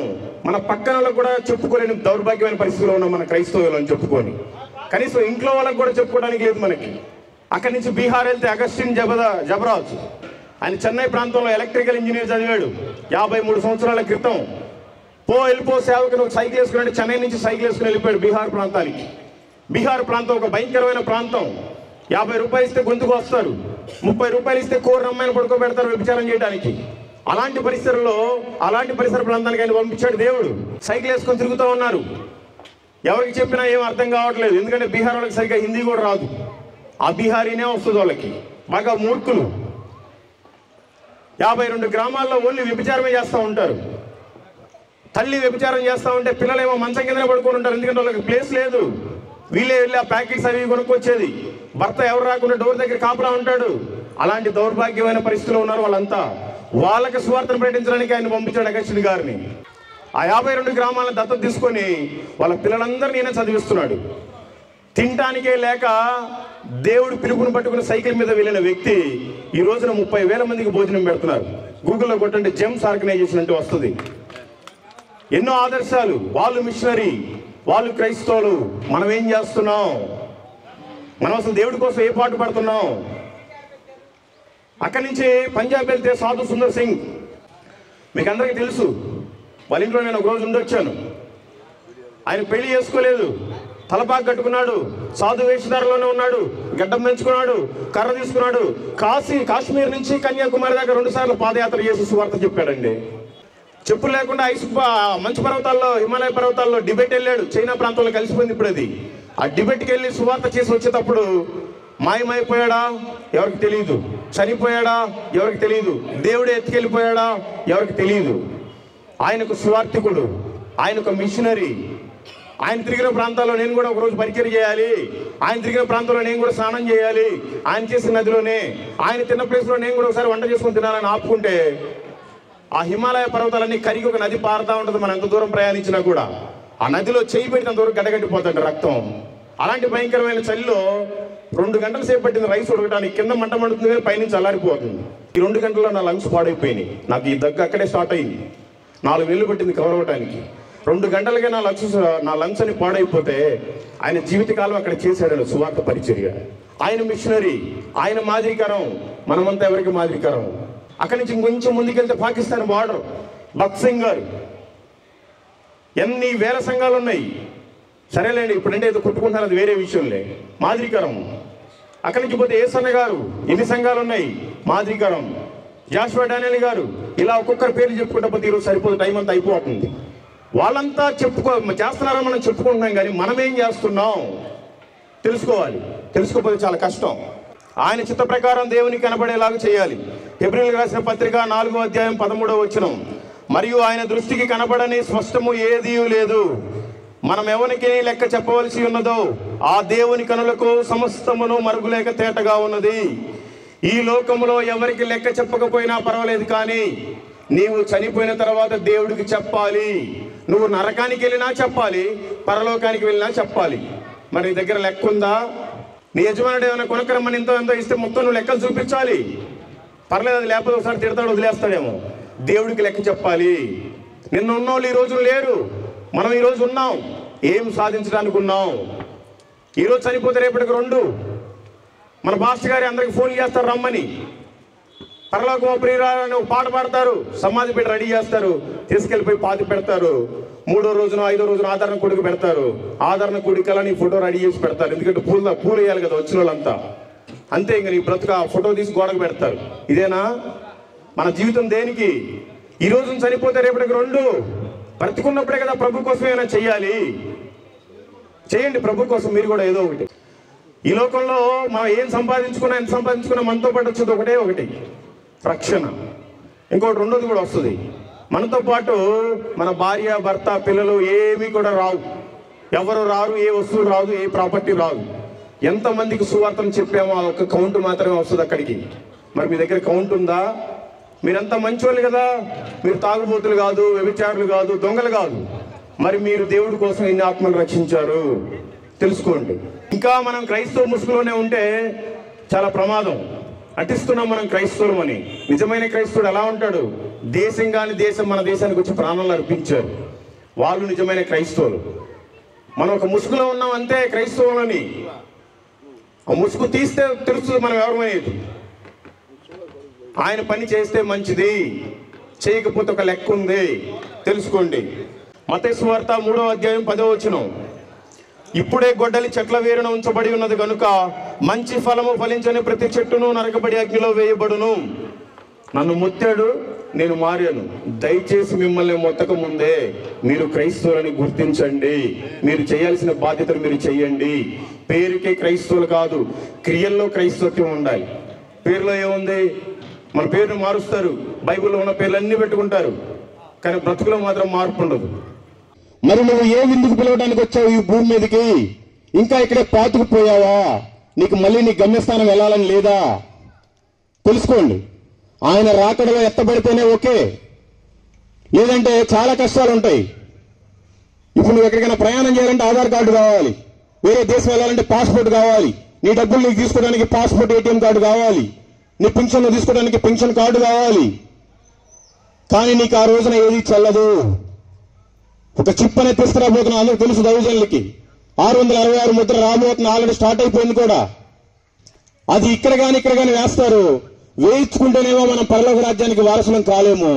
మన పక్కన కూడా చెప్పుకోలేని దౌర్భాగ్యమైన పరిస్థితిలో ఉన్నాం మన క్రైస్తవులు అని చెప్పుకొని. కనీసం ఇంట్లో వాళ్ళకి కూడా చెప్పుకోవడానికి లేదు మనకి. అక్కడి నుంచి బీహార్ వెళ్తే అగస్టిన్ జబరాజ్. ఆయన చెన్నై ప్రాంతంలో ఎలక్ట్రికల్ ఇంజనీర్ చదివాడు 53 సంవత్సరాల క్రితం. వెళ్ళిపో సేవకు నువ్వు సైకిల్ వేసుకుని చెన్నై నుంచి సైకిల్ వేసుకుని వెళ్ళిపోయాడు బీహార్ ప్రాంతానికి. బీహార్ ప్రాంతం ఒక భయంకరమైన ప్రాంతం. 50 రూపాయలు ఇస్తే గొంతుకు వస్తారు, 30 రూపాయలు ఇస్తే కోరు అమ్మాయిని పడుకోబెడతారు వ్యభిచారం చేయడానికి. అలాంటి పరిసరాల్లో, అలాంటి పరిసర ప్రాంతానికి ఆయన పంపించాడు దేవుడు. సైకిల్ వేసుకొని తిరుగుతూ ఉన్నారు. ఎవరికి చెప్పినా ఏం అర్థం కావట్లేదు, ఎందుకంటే బీహార్ వాళ్ళకి సరిగ్గా హిందీ కూడా రాదు. ఆ బీహారీనే వస్తుంది వాళ్ళకి, బాగా మూర్ఖులు. 52 గ్రామాల్లో ఓన్లీ వ్యభిచారమే చేస్తూ ఉంటారు. తల్లి వ్యభిచారం చేస్తూ ఉంటే పిల్లలేమో మంచం కిందనే పడుకొని ఉంటారు, ఎందుకంటే వాళ్ళకి ప్లేస్ లేదు. వీళ్ళే వెళ్ళి ఆ ప్యాకెట్స్ అవి కొనుక్కొచ్చేది. భర్త ఎవరు రాకుండా డోర్ దగ్గర కాపులా ఉంటాడు. అలాంటి దౌర్భాగ్యమైన పరిస్థితుల్లో ఉన్నారు వాళ్ళంతా. వాళ్ళకి సువార్తను ప్రకటించడానికి ఆయన పంపించాడు అగస్టిన్ గారిని. ఆ 52 గ్రామాలను దత్తత తీసుకొని వాళ్ళ పిల్లలందరినీ ఈయన చదివిస్తున్నాడు. తినటానికే లేక దేవుడు పిలుపుని పట్టుకుని సైకిల్ మీద వెళ్ళిన వ్యక్తి ఈ రోజున 30,000 మందికి భోజనం పెడుతున్నారు. గూగుల్లో కొట్టండి, జెమ్స్ ఆర్గనైజేషన్ అంటే వస్తుంది. ఎన్నో ఆదర్శాలు. వాళ్ళు మిషనరీ, వాళ్ళు క్రైస్తవులు. మనం ఏం చేస్తున్నాం? మనం అసలు దేవుడి కోసం ఏ పాటు పడుతున్నాం? అక్కడి నుంచి పంజాబ్ వెళ్తే సాధు సుందర్ సింగ్, మీకు అందరికీ తెలుసు. వాళ్ళ ఇంట్లో నేను ఒకరోజు ఉండొచ్చాను. ఆయన పెళ్లి చేసుకోలేదు, తలపాకు కట్టుకున్నాడు, సాధు వేషధారలోనే ఉన్నాడు, గడ్డం పెంచుకున్నాడు, కర్ర తీసుకున్నాడు. కాశ్మీర్ నుంచి కన్యాకుమారి దాకా 2 సార్లు పాదయాత్ర చేసి సువార్త చెప్పాడండి. చెప్పులు లేకుండా మంచు పర్వతాల్లో, హిమాలయ పర్వతాల్లో డిబేట్ వెళ్ళాడు. చైనా ప్రాంతంలో కలిసిపోయింది ఇప్పుడు అది. ఆ డిబేట్కి వెళ్ళి సువార్త చేసి వచ్చేటప్పుడు మాయమైపోయాడా ఎవరికి తెలియదు, చనిపోయాడా ఎవరికి తెలియదు, దేవుడే ఎత్తుకెళ్ళిపోయాడా ఎవరికి తెలియదు. ఆయనకు సువార్థికుడు, ఆయనకు మిషనరీ. ఆయన తిరిగిన ప్రాంతాల్లో నేను కూడా ఒకరోజు పరిచయం చేయాలి, ఆయన తిరిగిన ప్రాంతంలో నేను కూడా స్నానం చేయాలి, ఆయన చేసిన నదిలోనే, ఆయన తిన్న ప్లేస్లో నేను కూడా ఒకసారి వంట చేసుకొని తినాలని ఆపుకుంటే ఆ హిమాలయ పర్వతాలన్నీ కరిగి ఒక నది పారుతూ ఉంటుంది. మనం ఎంత దూరం ప్రయాణించినా కూడా ఆ నదిలో చేయి పెట్టిన దూరం గడ్డగట్టిపోతుంది రక్తం. అలాంటి భయంకరమైన చలిలో 2 గంటల సేపు పట్టింది రైస్ ఉడకడానికి. కింద మంట మండుతుంది కానీ పైనుంచి అల్లారిపోతుంది. ఈ 2 గంటల్లో నా లంగ్స్ పాడైపోయినాయి. నాకు ఈ దగ్గు అక్కడే స్టార్ట్ అయింది. 4 నెలలు పట్టింది కవర్ అవ్వడానికి. 2 గంటలకే నా లంగ్స్ అని పాడైపోతే ఆయన జీవితకాలం అక్కడ చేశాడు సువార్త పరిచర్య. ఆయన మిషనరీ, ఆయన మాదిరికరం. మనమంతా ఎవరికి మాదిరికరం? అక్కడి నుంచి ఇంకొంచెం ముందుకెళ్తే పాకిస్తాన్ బార్డర్, భగత్ సింగ్ గారు. ఎన్ని వేల సంఘాలు ఉన్నాయి. సరేలేండి, ఇప్పుడంటే ఏదో కొట్టుకుంటున్నారు, అది వేరే విషయంలే. మాదిరికరం. అక్కడి నుంచి పోతే ఏసన్న గారు, ఎన్ని సంఘాలు ఉన్నాయి, మాదిరికరం. జాషువా డానియల్ గారు. ఇలా ఒక్కొక్కరి పేర్లు చెప్పుకుంటే పోతే ఈరోజు సరిపోదు, టైం అంతా అయిపోతుంది. వాళ్ళంతా చేస్తున్నారని మనం చెప్పుకుంటున్నాం, కానీ మనం ఏం చేస్తున్నాం తెలుసుకోవాలి. తెలుసుకోకపోతే చాలా కష్టం. ఆయన చిత్త ప్రకారం దేవునికి కనబడేలాగా చేయాలి. హెబ్రీయులకు రాసిన పత్రిక 4వ అధ్యాయం 13వ వచనం. మరియు ఆయన దృష్టికి కనబడని స్పష్టము ఏదీ లేదు. మనం ఎవరికి లెక్క చెప్పవలసి ఉన్నదో ఆ దేవుని కనులకు సమస్తమును మరుగులేక తేటగా ఉన్నది. ఈ లోకములో ఎవరికి లెక్క చెప్పకపోయినా పర్వాలేదు, కానీ నీవు చనిపోయిన తర్వాత దేవుడికి చెప్పాలి. నువ్వు నరకానికి వెళ్ళినా చెప్పాలి, పరలోకానికి వెళ్ళినా చెప్పాలి. మరి నీ దగ్గర లెక్క ఉందా? నీ యజమానుడు ఏమైనా కొనకరమ్మని ఎంతో ఇస్తే మొత్తం నువ్వు లెక్కలు చూపించాలి. పర్లేదు, అది లేకపోతే ఒకసారి తిడతాడు, వదిలేస్తాడేమో. దేవుడికి లెక్క చెప్పాలి. నిన్న ఉన్నోళ్ళు ఈ రోజు లేరు, మనం ఈరోజు ఉన్నాం. ఏం సాధించడానికి ఉన్నాం? ఈరోజు చనిపోతే రేపటికి 2. మన పాస్టర్ గారి అందరికి ఫోన్ చేస్తారు రమ్మని. పరలోకమో ప్రియురాలని ఒక పాట పాడతారు, సమాధి పెట్టి రెడీ చేస్తారు, తీసుకెళ్ళిపోయి పాతి పెడతారు. 3వ రోజున 5వ రోజున ఆదరణ కొడుకు పెడతారు. ఆదరణ కొడుకలని ఫోటో రెడీ చేసి పెడతారు. ఎందుకంటే పూలు వేయాలి కదా వచ్చిన వాళ్ళంతా. అంతే. ఇంక నీ బ్రతుకు ఆ ఫోటో తీసి గోడకు పెడతారు. ఇదేనా మన జీవితం? దేనికి? ఈ రోజు చనిపోతే రేపటికి రెండు. బ్రతుకున్నప్పుడే కదా ప్రభు కోసం ఏమైనా చెయ్యాలి. చేయండి ప్రభు కోసం మీరు కూడా ఏదో ఒకటి. ఈ లోకంలో మనం ఏం సంపాదించుకున్నా ఎంత సంపాదించుకున్నా మనతో పాటు వచ్చేది ఒకటి రక్షణ. ఇంకోటి రెండోది కూడా వస్తుంది. మనతో పాటు మన భార్య, భర్త, పిల్లలు ఏమీ కూడా రావు. ఎవరు రారు, ఏ వస్తువు రాదు, ఏ ప్రాపర్టీ రాదు. ఎంతమందికి సువార్తను చెప్పామో ఆ ఒక్క కౌంట్ మాత్రమే వస్తుంది అక్కడికి. మరి మీ దగ్గర కౌంట్ ఉందా? మీరంతా మంచోళ్ళు కదా, మీరు తాగుబోతులు కాదు, వ్యభిచారులు కాదు, దొంగలు కాదు. మరి మీరు దేవుడి కోసం ఎన్ని ఆత్మలు రక్షించారు తెలుసుకోండి. ఇంకా మనం క్రైస్తవ ముసుగులోనే ఉంటే చాలా ప్రమాదం. నటిస్తున్నాం మనం క్రైస్తవులమని. నిజమైన క్రైస్తవుడు ఎలా ఉంటాడు? దేశం కాని దేశం మన దేశానికి వచ్చి ప్రాణాలు అర్పించారు. వాళ్ళు నిజమైన క్రైస్తవులు. మనం ఒక ముసుగులో ఉన్నాం అంతే క్రైస్తవులని. ఆ ముసుగు తీస్తే తెలుస్తుంది మనం ఎవరమనేది. ఆయన పని చేస్తే మంచిది, చేయకపోతే ఒక లెక్క ఉంది తెలుసుకోండి. మత్తయి సువార్త 3వ అధ్యాయం 10వ వచనం. ఇప్పుడే గొడ్డలి చెట్ల వేరున ఉంచబడి ఉన్నది కనుక మంచి ఫలము ఫలించని ప్రతి చెట్టును నరకబడి అగ్నిలో వేయబడును. నన్ను మొత్తాడు, నేను మారాను. దయచేసి మిమ్మల్ని మొత్తక ముందే మీరు క్రైస్తవులని గుర్తించండి. మీరు చేయాల్సిన బాధ్యతలు మీరు చెయ్యండి. పేరుకే క్రైస్తవులు కాదు, క్రియల్లో క్రైస్తవ్యం ఉండాలి. పేరులో ఏముంది? మన పేరును మారుస్తారు, బైబిల్లో ఉన్న పేర్లు అన్నీ పెట్టుకుంటారు, కానీ బ్రతుకులో మాత్రం మార్పు ఉండదు. మరి నువ్వు ఏ విందుకు పిలవడానికి వచ్చావు ఈ భూమి మీదకి? ఇంకా ఇక్కడే పాతుకుపోయావా? నీకు మళ్ళీ నీ గమ్యస్థానం వెళ్ళాలని లేదా? తెలుసుకోండి. ఆయన రాకడలో ఎత్తబడితేనే ఓకే, లేదంటే చాలా కష్టాలు ఉంటాయి. ఇప్పుడు నువ్వు ఎక్కడికైనా ప్రయాణం చేయాలంటే ఆధార్ కార్డు కావాలి, వేరే దేశం వెళ్ళాలంటే పాస్పోర్ట్ కావాలి, నీ డబ్బులు నీకు తీసుకోవడానికి పాస్పోర్ట్, ఏటీఎం కార్డు కావాలి, నీ పెన్షన్ తీసుకోవడానికి పెన్షన్ కార్డు కావాలి. కానీ నీకు ఆ రోజున ఏది చెల్లదు. ఒక చిప్ అనేది తీసుకురాబోతున్నా, అందరికి తెలుసు దైవజనులకి. 666 ముద్ర రాబోతున్నా, ఆల్రెడీ స్టార్ట్ అయిపోయింది కూడా. అది ఇక్కడ కానీ వేస్తారు. వేయించుకుంటేనేమో మనం పరలోక రాజ్యానికి వారసులం కాలేము.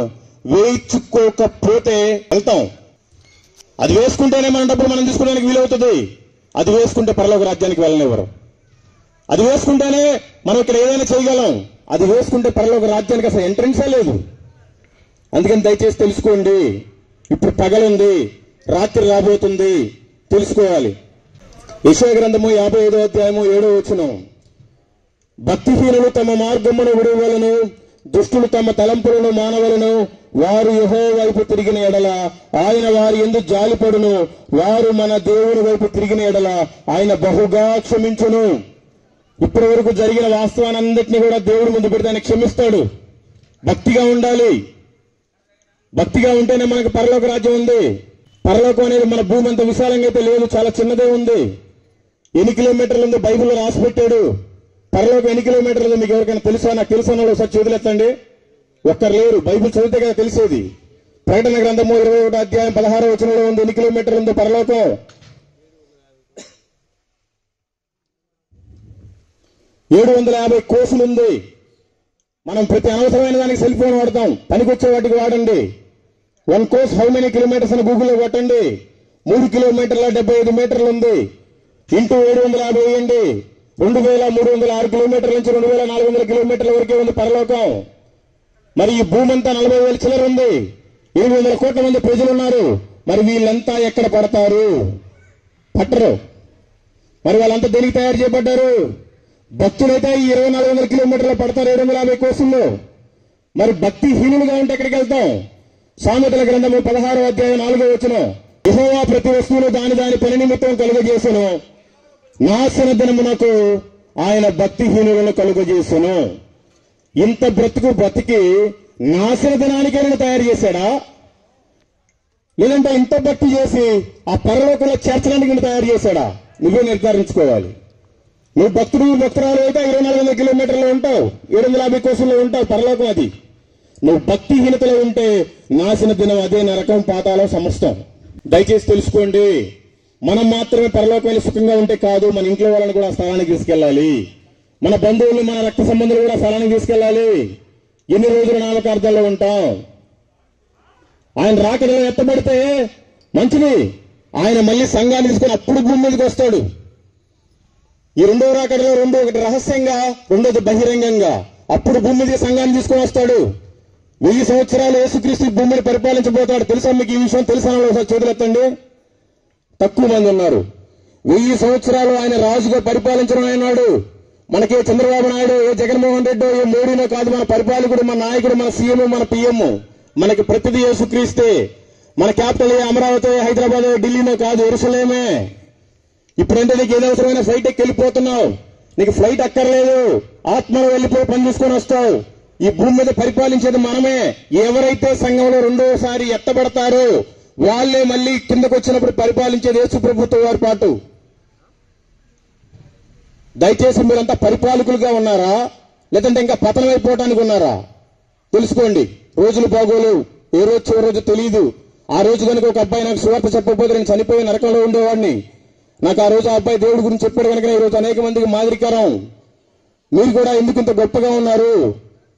వేయించుకోకపోతే వెళ్తాం. అది వేసుకుంటేనే మన డబ్బులు మనం తీసుకోవడానికి వీలవుతుంది. అది వేసుకుంటే పరలోక రాజ్యానికి వెళ్ళనివ్వరు. అది వేసుకుంటేనే మనం ఇక్కడ ఏదైనా చేయగలం. అది వేసుకుంటే పరలోక రాజ్యానికి అసలు ఎంట్రన్సే లేదు. అందుకని దయచేసి తెలుసుకోండి. ఇప్పుడు పగలుంది, రాత్రి రాబోతుంది, తెలుసుకోవాలి. యెషయా గ్రంథము 55వ అధ్యాయము 7వ వచనం. భక్తిహీనులు తమ మార్గమును విడువలను, దుష్టులు తమ తలంపులను మానవలను. వారు యెహోవా వైపు తిరిగిన ఎడల ఆయన వారి యందు జాలిపడును. వారు మన దేవుని వైపు తిరిగిన ఎడల ఆయన బహుగా క్షమించును. ఇప్పటి వరకు జరిగిన వాస్తవాన్నింటినీ కూడా దేవుడి ముందు పెడితే ఆయన క్షమిస్తాడు. భక్తిగా ఉండాలి. భక్తిగా ఉంటేనే మనకు పరలోక రాజ్యం ఉంది. పరలోకం అనేది మన భూమి అంత విశాలంగా అయితే లేదు, చాలా చిన్నదే ఉంది. ఎన్ని కిలోమీటర్లు ఉందో బైబిల్లో రాసి పెట్టాడు. పరలోకం ఎన్ని కిలోమీటర్లు ఉందో మీకు ఎవరికైనా తెలుసా? నాకు తెలుసా? ఒకసారి చేతులెత్తండి. ఒక్కరు లేరు. బైబిల్ చదివితే కదా తెలిసేది. ప్రకటన గ్రంథము 21వ అధ్యాయం 16వ వచనంలో ఉంది ఎన్ని కిలోమీటర్లు ఉందో పరలోకం. 750 కోసులు ఉంది. మనం ప్రతి అనవసరమైన దానికి సెల్ ఫోన్ వాడతాం, పనికొచ్చే వాటికి వాడండి. 1 కోర్స్ హౌ మెనీ కిలోమీటర్స్ అని గూగుల్లో కొట్టండి. 3 కిలోమీటర్ల 75 మీటర్లు ఉంది. ఇంటూ 750 వేయండి. 2306 కిలోమీటర్ల నుంచి 2400 కిలోమీటర్ల వరకే ఉంది పరలోకం. మరి ఈ భూమి అంతా 40,000 చిల్లర ఉంది. 700 కోట్ల మంది ప్రజలు ఉన్నారు. మరి వీళ్ళంతా ఎక్కడ పడతారు? పట్టరు. మరి వాళ్ళంతా దేనికి తయారు చేయబడ్డారు? భక్తులైతే ఈ 2400 కిలోమీటర్లు పడతారు 750 కోసుల్లో. మరి భక్తిహీనులుగా ఉంటే ఎక్కడికి వెళ్తాం? సామెతల గ్రంథము 16వ అధ్యాయం 4వ వచనం. యెహోవా ప్రతి వస్తువును దాని పని నిమిత్తం కలుగజేసెను. నాశన దినమునకు ఆయన భక్తిహీనులను కలుగజేసెను. ఇంత బ్రతికి నాశన దినానికి ఆయన తయారు చేశాడా? లేదంటే ఇంత భక్తి చేసి ఆ పరలోకంలో చేర్చడానికి తయారు చేశాడా? నువ్వే నిర్ధారించుకోవాలి. నువ్వు భక్తురాలు అయితే 2400 కిలోమీటర్లు ఉంటావు, 750 కోసుల్లో ఉంటావు పరలోకం. అది నువ్వు భక్తిహీనతలో ఉంటే నాశన దినం అదే నరకం, పాతాళం, సమస్తం. దయచేసి తెలుసుకోండి. మనం మాత్రమే పరలోకం వెళ్ళి సుఖంగా ఉంటే కాదు, మన ఇంట్లో వాళ్ళని కూడా స్థలానికి తీసుకెళ్ళాలి. మన బంధువులు, మన రక్త సంబంధులు కూడా స్థలానికి తీసుకెళ్ళాలి. ఎన్ని రోజులు నామకార్థంలో ఉంటాం? ఆయన రాకడలో ఎత్తబడితే మంచిది. ఆయన మళ్ళీ సంఘాన్ని తీసుకొని అప్పుడు భూమి మీదకి వస్తాడు. ఈ రెండో రాకడలో ఒకటి రహస్యంగా, రెండోది బహిరంగంగా. అప్పుడు భూమి మీద సంఘాన్ని తీసుకొని వస్తాడు. 1000 సంవత్సరాలు యేసుక్రీస్తు భూమిని పరిపాలించబోతాడు. తెలుసా మీకు ఈ విషయం? తెలుసా? ఒకసారి చేతులెత్తండి. తక్కువ మంది ఉన్నారు. 1000 సంవత్సరాలు ఆయన రాజుగా పరిపాలించడం అన్నాడు. మనకి చంద్రబాబు నాయుడు, ఏ జగన్మోహన్ రెడ్డి, ఏ మోడీనో కాదు. మన పరిపాలకుడు, మన నాయకుడు, మన సీఎం, మన పిఎం. మనకి ప్రతిదీ యేసుక్రీస్తే. మన క్యాపిటల్ అమరావతి, హైదరాబాద్, ఢిల్లీనో కాదు, యెరూషలేమే. ఇప్పుడంటే నీకు ఏదో అవసరమైన ఫ్లైట్ ఎక్కి వెళ్ళిపోతున్నావు. నీకు ఫ్లైట్ అక్కర్లేదు. ఆత్మలో వెళ్ళిపోయి పని చూసుకొని వస్తావు. ఈ భూమి మీద పరిపాలించేది మనమే. ఎవరైతే సంఘంలో రెండోసారి ఎత్తబడతారో వాళ్లే మళ్ళీ కిందకు వచ్చినప్పుడు పరిపాలించేది యేసు ప్రభుత్వం వారి పాటు. దయచేసి మీరంతా పరిపాలకులుగా ఉన్నారా, లేదంటే ఇంకా పతనం అయిపోవటానికి ఉన్నారా? తెలుసుకోండి. రోజులు బాగోలు. ఏ రోజు చివరి రోజు తెలియదు. ఆ రోజు కనుక ఒక అబ్బాయి నాకు సువార్త చెప్పకపోతే నేను చనిపోయి నరకంలో ఉండేవాడిని. నాకు ఆ రోజు ఆ అబ్బాయి దేవుడి గురించి చెప్పాడు కనుక ఈ రోజు అనేక మందికి మాదిరికరం. మీరు కూడా ఎందుకు ఇంత గొప్పగా ఉన్నారు?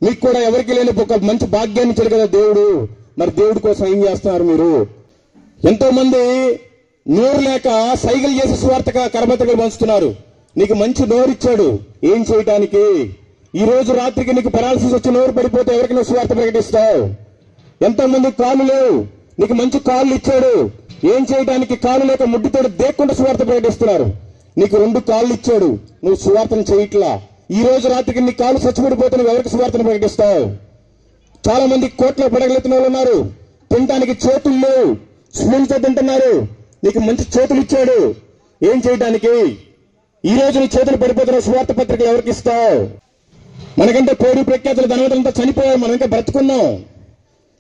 మీకు కూడా ఎవరికి లేని ఒక మంచి భాగ్యాన్ని ఇచ్చాడు కదా దేవుడు. మరి దేవుడి కోసం ఏం చేస్తున్నారు మీరు? ఎంతో మంది నోరు లేక సైకిల్ చేసి సువార్త కరపత్రికలు పంచుతున్నారు. నీకు మంచి నోరు ఇచ్చాడు, ఏం చేయటానికి? ఈ రోజు రాత్రికి నీకు పెరాలసిస్ వచ్చి నోరు పడిపోతే ఎవరికి నువ్వు సువార్త ప్రకటిస్తావు? ఎంతో మంది కాళ్ళు లేవు, నీకు మంచి కాళ్ళు ఇచ్చాడు, ఏం చేయడానికి? కాళ్ళు లేక ముడ్డితో దేక్కుండా సువార్త ప్రకటిస్తున్నారు. నీకు 2 కాళ్ళు ఇచ్చాడు, నువ్వు సువార్తను చేయట్లా. ఈ రోజు రాత్రికి నీ కాళ్ళు చచ్చిపడిపోతే నువ్వు ఎవరికి సువార్తను ప్రకటిస్తావు? చాలా మంది కోట్లో పడగలెత్తిన వాళ్ళు ఉన్నారు. తినడానికి చేతులు లేవు, స్పూన్తో తింటున్నారు. నీకు మంచి చేతులు ఇచ్చాడు, ఏం చేయడానికి? ఈ రోజు నీ చేతులు పడిపోతున్న సువార్త పత్రికలు ఎవరికి ఇస్తావు? మనకంటే పేరు ప్రఖ్యాతులు ధనవంతులంతా చనిపోయారు, మనం ఇంకా బ్రతుకున్నాం.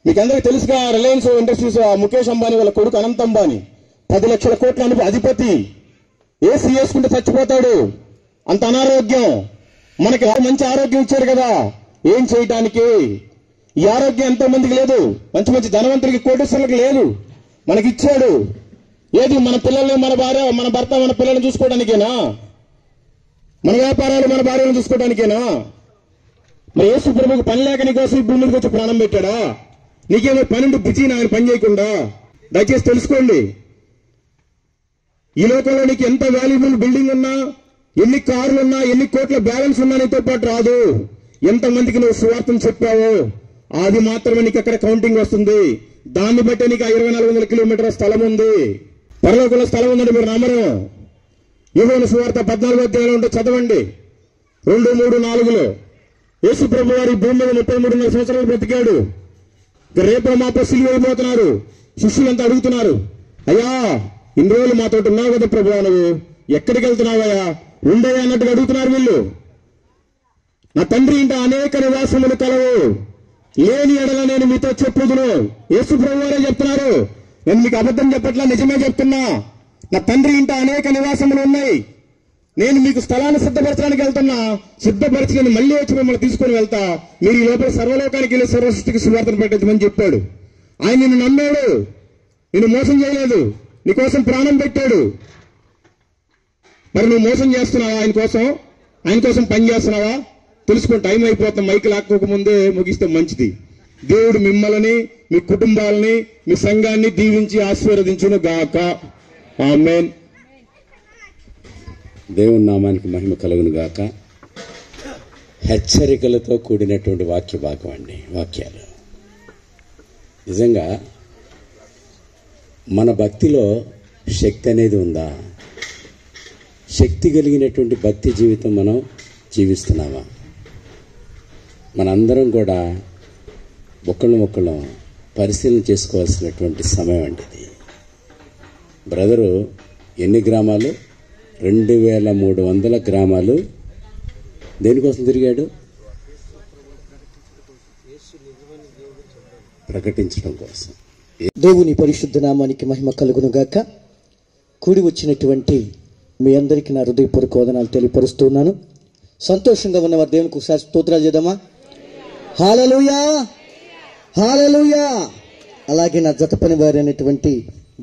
మీకు అందరికీ తెలుసుగా, రిలయన్స్ ఇండస్ట్రీస్ ముఖేష్ అంబానీ వాళ్ళ కొడుకు అనంత్ అంబానీ 10 లక్షల కోట్ల అధిపతి. ఏసీ వేసుకుంటే చచ్చిపోతాడు, అంత అనారోగ్యం. మనకి మంచి ఆరోగ్యం ఇచ్చారు కదా, ఏం చేయటానికి? ఈ ఆరోగ్యం ఎంతో మందికి లేదు. మంచి మంచి ధనవంతులకి, కోటేశ్వరులకు లేదు, మనకి ఇచ్చాడు. ఏది? మన పిల్లల్ని, మన భార్య, మన భర్త, మన పిల్లల్ని చూసుకోవడానికేనా? మన వ్యాపారాలు, మన భార్యలను చూసుకోవడానికేనా? మరి యేసు ప్రభువుకు పని లేక నీకోసం ఈ భూమి మీదకి వచ్చి ప్రాణం పెట్టాడా? నీకేమో పనుండి బిజీ ఆయన పని చేయకుండా? దయచేసి తెలుసుకోండి. ఈ లోకంలో నీకు ఎంత వాల్యుబుల్ బిల్డింగ్ ఉన్నా, ఎన్ని కార్లు ఉన్నా, ఎన్ని కోట్ల బ్యాలెన్స్ ఉన్నా నీతో పాటు రాదు. ఎంతమందికి నువ్వు సువార్తను చెప్పావో అది మాత్రమే నీకు అక్కడ కౌంటింగ్ వస్తుంది. దాన్ని బట్టి నీకు 2400 కిలోమీటర్ల స్థలం ఉంది. పరలోకంలో స్థలం ఉందండి, మీరు నమ్మరు. యోహాను సువార్త 14వ అధ్యాయంలో ఉంటే చదవండి. 2, 3, 4లో యేసు ప్రభు వారి భూమి మీద 33.5 సంవత్సరాలు బ్రతికాడు. రేపు మాపో సిలువ అయిపోతున్నారు. శిష్యులంతా అడుగుతున్నారు, అయ్యా ఇన్ని రోజులు మాతో ఉన్నావు కదా ప్రభు, నువ్వు ఎక్కడికి వెళ్తున్నావయ్యా? ఉండయ్యా అన్నట్టుగా అడుగుతున్నారు వీళ్ళు. నా తండ్రి ఇంట అనేక నివాసములు కలవు, లేని ఎడల నేను మీతో చెప్పుదును. యేసు ప్రభు వారే చెప్తున్నారు. నేను మీకు అబద్ధం చెప్పట్లా, నిజమే చెప్తున్నా. నా తండ్రి ఇంట అనేక నివాసములు ఉన్నాయి, నేను మీకు స్థలాన్ని సిద్ధపరచడానికి వెళ్తున్నా. సిద్ధపరిచి నేను మళ్ళీ వచ్చి మిమ్మల్ని తీసుకుని వెళ్తా. మీరు ఈ లోపల సర్వలోకానికి వెళ్ళి సర్వసృష్టికి సువార్తను ప్రకటించమని చెప్పాడు. ఆయన నిన్ను నమ్మాడు, నిన్ను మోసం చేయలేదు, నీకోసం ప్రాణం పెట్టాడు. మరి నువ్వు మోసం చేస్తున్నావా? ఆయన కోసం పని చేస్తున్నావా? తెలుసుకుని టైం అయిపోతాం. మైకి లాక్కోకముందే ముగిస్తే మంచిది. దేవుడు మిమ్మల్ని, మీ కుటుంబాలని, మీ సంఘాన్ని దీవించి ఆశీర్వదించును గాక. ఆమేన్. దేవుని నామానికి మహిమ కలుగును గాక. హెచ్చరికలతో కూడినటువంటి వాక్య భాగం అండి. వాక్యాలు నిజంగా మన భక్తిలో శక్తి అనేది ఉందా? శక్తి కలిగినటువంటి భక్తి జీవితం మనం జీవిస్తున్నామా? మనందరం కూడా ఒకళ్ళం పరిశీలన చేసుకోవాల్సినటువంటి సమయం అండి ఇది. బ్రదరు ఎన్ని గ్రామాలు? 2300 గ్రామాలు దేనికోసం తిరిగాడు? ప్రకటించడం కోసం. దేవుని పరిశుద్ధ నామానికి మహిమ కలుగును గాక. కూడి వచ్చినటువంటి మీ అందరికీ నా హృదయపూర్వక వందనాలు తెలియపరుస్తున్నాను. సంతోషంగా ఉన్నవారు దేవునికి ఒకసారి స్తోత్రాలు చేద్దామా? హల్లెలూయా, హల్లెలూయా. అలాగే నా జత పని వారి అయినటువంటి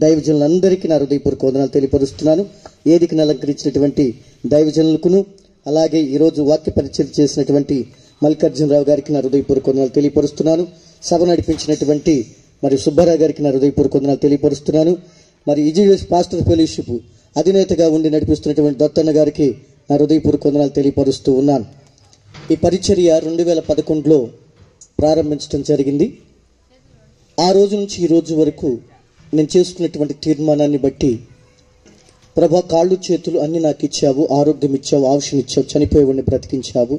దైవజనులందరికీ నా హృదయపూర్వక వందనాలు తెలియపరుస్తున్నాను. వేదికను అలంకరించినటువంటి దైవజనులకును, అలాగే ఈరోజు వాక్య పరిచయం చేసినటువంటి మల్లికార్జునరావు గారికి నా హృదయపూర్వక వందనాలు తెలియపరుస్తున్నాను. సభ నడిపించినటువంటి మరి సుబ్బారావు గారికి నా హృదయపూర్వక వందనాలు తెలియపరుస్తున్నాను. మరి ఈజీఎస్ పాస్టర్ ఫెలోషిప్ అధినేతగా ఉండి నడిపిస్తున్నటువంటి దత్తన్న గారికి నా హృదయపూర్వక వందనాలు తెలియపరుస్తూ ఉన్నాను. ఈ పరిచర్య 2011లో ప్రారంభించడం జరిగింది. ఆ రోజు నుంచి ఈ రోజు వరకు నేను చేసుకున్నటువంటి తీర్మానాన్ని బట్టి ప్రభా, కాళ్ళు చేతులు అన్నీ నాకు ఇచ్చావు, ఆరోగ్యం ఇచ్చావు, ఆయుష్యం ఇచ్చావు, చనిపోయేవాడిని బ్రతికించావు.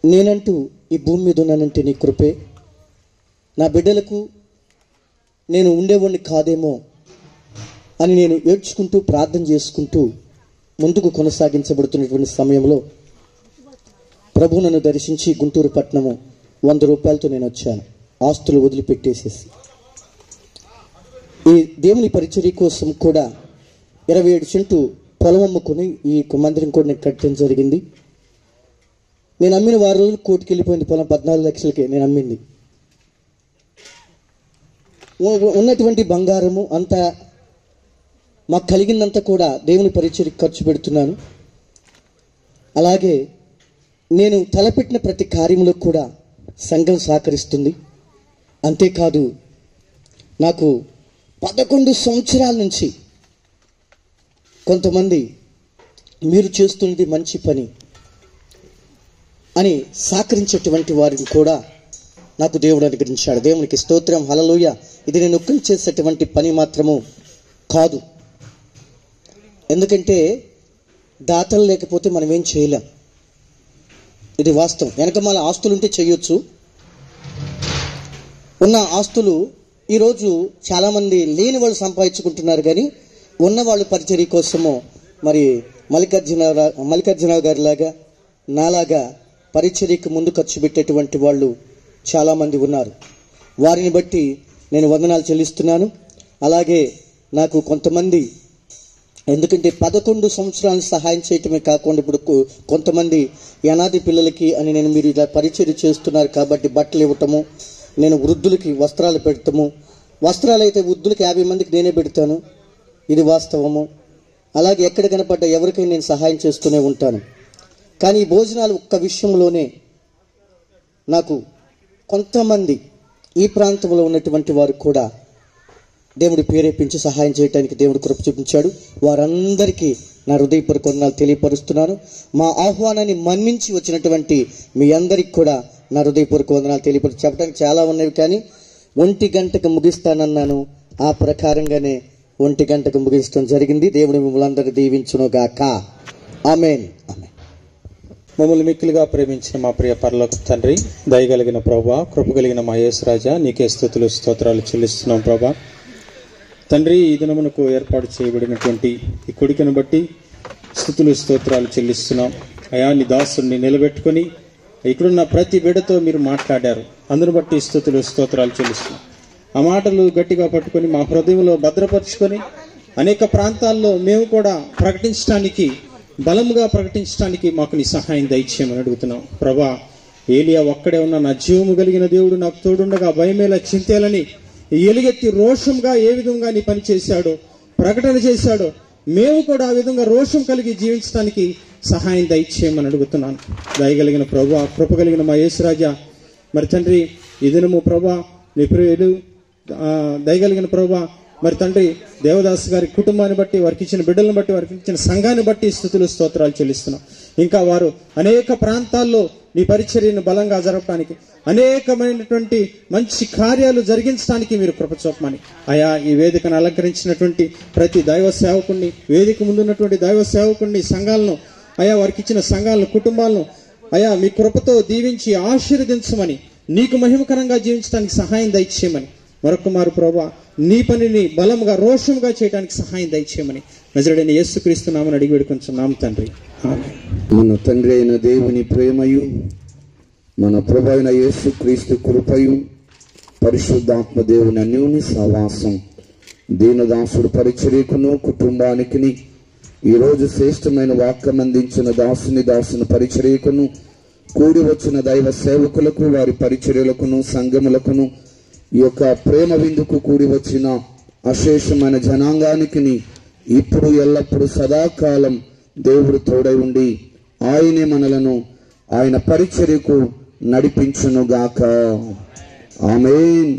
నేనంటూ ఈ భూమి మీద ఉన్నానంటే నీ కృపే. నా బిడ్డలకు నేను ఉండేవాడిని కాదేమో అని నేను ఏడ్చుకుంటూ ప్రార్థన చేసుకుంటూ ముందుకు కొనసాగించబడుతున్నటువంటి సమయంలో ప్రభు నన్ను దర్శించి గుంటూరు పట్టణము 100 రూపాయలతో నేను వచ్చాను, ఆస్తులు వదిలిపెట్టేసేసి. ఈ దేవుని పరిచర్య కోసం కూడా 27 సెంటు పొలం అమ్ముకుని ఈ మందిరం కూడా నేను కట్టడం జరిగింది. నేను అమ్మిన 6 రోజులు కోర్టుకి వెళ్ళిపోయింది. పొలం 14 లక్షలకే నేను అమ్మింది. ఉన్నటువంటి బంగారము అంతా మాకు కలిగిందంతా కూడా దేవుని పరిచర్యకి ఖర్చు పెడుతున్నాను. అలాగే నేను తలపెట్టిన ప్రతి కార్యంలో కూడా సంఘం సహకరిస్తుంది. అంతేకాదు, నాకు 11 సంవత్సరాల నుంచి కొంతమంది మీరు చేస్తున్నది మంచి పని అని సహకరించేటువంటి వారిని కూడా నాకు దేవుడు అనుగ్రహించాడు. దేవునికి స్తోత్రం, హల్లెలూయా. ఇది నేను ఒక్కని చేసేటువంటి పని మాత్రము కాదు. ఎందుకంటే దాతలు లేకపోతే మనం ఏం చేయలేం. ఇది వాస్తవం. వెనక మన ఆస్తులు ఉంటే చేయొచ్చు. ఉన్న ఆస్తులు ఈరోజు చాలామంది లేని వాళ్ళు సంపాదించుకుంటున్నారు, కానీ ఉన్నవాళ్ళు పరిచర్య కోసము మరి మల్లికార్జునరావు గారి లాగా నాలాగా పరిచర్యకు ముందు ఖర్చు పెట్టేటువంటి వాళ్ళు చాలామంది ఉన్నారు. వారిని బట్టి నేను వందనాలు చెల్లిస్తున్నాను. అలాగే నాకు కొంతమంది, ఎందుకంటే 11 సంవత్సరాలు సహాయం చేయటమే కాకుండా ఇప్పుడు కొంతమంది అనాథ పిల్లలకి అని మీరు ఇలా పరిచర్య చేస్తున్నారు కాబట్టి బట్టలు ఇవ్వటము, నేను వృద్ధులకి వస్త్రాలు పెడతాము. వస్త్రాలు అయితే వృద్ధులకి 50 మందికి నేనే పెడతాను, ఇది వాస్తవము. అలాగే ఎక్కడ కనపడ్డా ఎవరికైనా నేను సహాయం చేస్తూనే ఉంటాను. కానీ ఈ భోజనాలు ఒక్క విషయంలోనే నాకు కొంతమంది ఈ ప్రాంతంలో ఉన్నటువంటి వారు కూడా దేవుడు ప్రేరేపించి సహాయం చేయడానికి దేవుడు కృప చూపించాడు. వారందరికీ నా హృదయపూర్వక వందనాలు తెలియపరుస్తున్నాను. మా ఆహ్వానాన్ని మన్నించి వచ్చినటువంటి మీ అందరికి కూడా నా హృదయపూర్వక వందనాలు తెలియపరుచు. చెప్పడానికి చాలా ఉన్నవి, కానీ 1 గంటకు ముగిస్తానన్నాను. ఆ ప్రకారంగానే 1 గంటకు ముగించడం జరిగింది. దేవుడు మిమ్మల్ని అందరూ దీవించునుగాక. ఆమేన్. మమ్మల్ని మిక్కులుగా ప్రేమించిన మా ప్రియ పరలోక తండ్రి, దయగలిగిన ప్రభా, కృప కలిగిన మా యేసురాజా, నీకే స్తుతులు స్తోత్రాలు చెల్లిస్తున్నాం ప్రభా. తండ్రి, ఈ దినమునకు ఏర్పాటు చేయబడినటువంటి ఈ కొడుకును బట్టి స్తుతులు స్తోత్రాలు చెల్లిస్తున్నాం. అయా, నీ దాసుని నిలబెట్టుకొని ఇక్కడున్న ప్రతి బిడ్డతో మీరు మాట్లాడారు, అందును బట్టి స్తుతులు స్తోత్రాలు చెల్లిస్తున్నాం. ఆ మాటలు గట్టిగా పట్టుకొని మా హృదయంలో భద్రపరుచుకొని అనేక ప్రాంతాల్లో మేము కూడా ప్రకటించడానికి, బలముగా ప్రకటించడానికి మాకు నీ సహాయం దయచేయమని అడుగుతున్నాం ప్రభా. ఏలియా ఒక్కడే ఉన్న నా జీవము కలిగిన దేవుడు నాకు తోడుండగా భయమేలా చింతేలని ఎలుగెత్తి రోషంగా ఏ విధంగా నీ పని చేశాడో, ప్రకటన చేశాడో, మేము కూడా ఆ విధంగా రోషం కలిగి జీవించడానికి సహాయం దయచేయమని అడుగుతున్నాను. దయగలిగిన ప్రభా, కృప కలిగిన మా యేసురాజా, మరి తండ్రి, ఈ దినము ప్రభా నీ ప్రియులు దయగలిగిన ప్రభా, మరి తండ్రి దేవదాస్ గారి కుటుంబాన్ని బట్టి, వారికి ఇచ్చిన బిడ్డలను బట్టి, వారికి ఇచ్చిన సంఘాన్ని బట్టి స్తుతులు స్తోత్రాలు చెల్లిస్తున్నాం. ఇంకా వారు అనేక ప్రాంతాల్లో నీ పరిచర్యను బలంగా జరపడానికి, అనేకమైనటువంటి మంచి కార్యాలు జరిగించడానికి మీరు కృప చూపమని అయా, ఈ వేదికను అలంకరించినటువంటి ప్రతి దైవ సేవకుడిని, వేదిక ముందున్నటువంటి దైవ సేవకుడిని, సంఘాలను అయా, వారికి ఇచ్చిన సంఘాలను, కుటుంబాలను అయా మీ కృపతో దీవించి ఆశీర్వదించమని, నీకు మహిమకరంగా జీవించడానికి సహాయం దయచేయమని, మరొక మారు ప్రభా నీ పనిని బలంగా రోషంగా చేయడానికి సహాయం దయచేయమని నజరేయుడైన యేసుక్రీస్తు నామమున అడిగి వేడుకొంచున్నాము తండ్రి. ఆమేన్. మన తండ్రి అయిన దేవుని ప్రేమయు, మన ప్రభు అయిన యేసుక్రీస్తు కృపయు, పరిశుద్ధాత్మ దేవుని అన్యోన్య సహవాసం దీనదాసుడు పరిచర్యకును కుటుంబానికి, ఈరోజు శ్రేష్టమైన వాక్యం అందించిన దాసుని పరిచర్యకును, కూడి వచ్చిన దైవ సేవకులకు, వారి పరిచర్యలకును, సంఘములకును, ఈ యొక్క ప్రేమ విందుకు కూడి వచ్చిన అశేషమైన జనాంగానికి ఇప్పుడు ఎల్లప్పుడూ సదాకాలం దేవుడు తోడై ఉండి ఆయనే మనలను ఆయన పరిచర్యకు నడిపించునుగాక. ఆమేన్.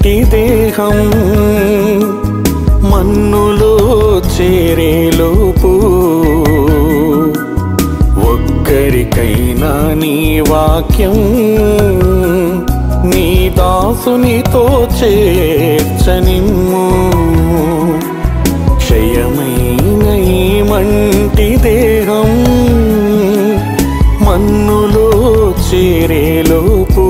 మంటి దేహం మన్నులో చేరేలోపు ఒక్కరికైనా నీ వాక్యం నీ దాసునితో చేర్చనిమ్ము. క్షయమైన ఈ మంటి దేహం మన్నులో చేరేలోపు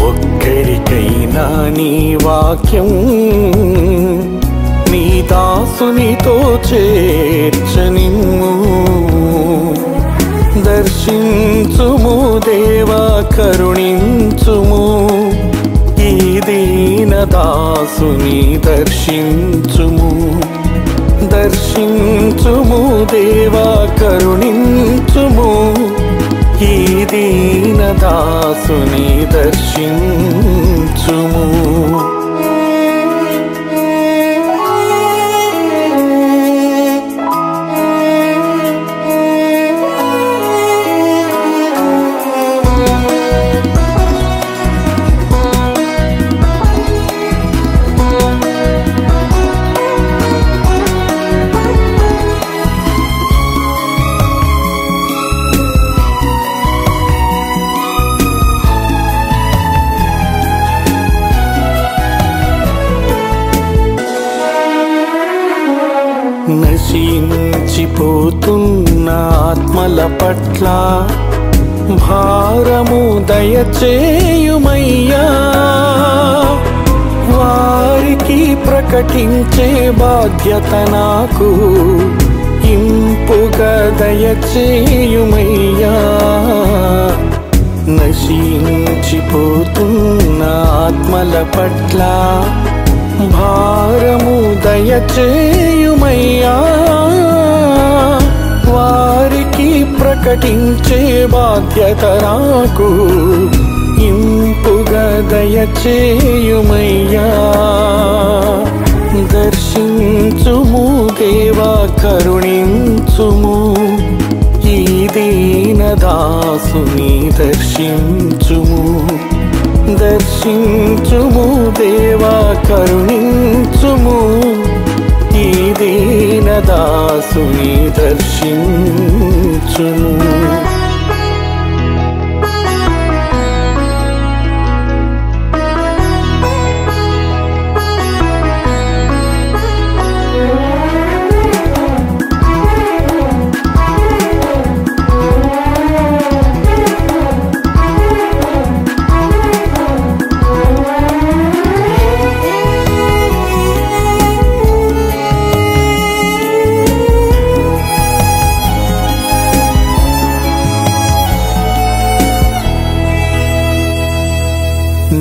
ఒక్కరికైనా నీ వాక్యం నీ దాసునితో చేర్చనిమ్ము. దర్శించుము దేవా కరుణించుము ఈ దీన దాసుని దర్శించుము. దర్శించుము దేవా కరుణించుము ఈ దీన దాసుని దర్శించుము. నశించిపోతున్న ఆత్మల పట్ల భారము దయచేయుమయ్యా. వారికి ప్రకటించే బాధ్యత నాకు ఇంపుగా దయచేయుమయ్యా. నశించిపోతున్న ఆత్మల పట్ల భారము దయచేయుమయ్యా. వారికి ప్రకటించే బాధ్యత నాకు ఇంపుగా దయచేయుమయ్యా. దర్శించుము దేవా కరుణించుము ఈ దీన దాసుని దర్శించుము. దర్శించుము దేవా కరుణించుము ఈ దీన దాసుని దర్శించుము.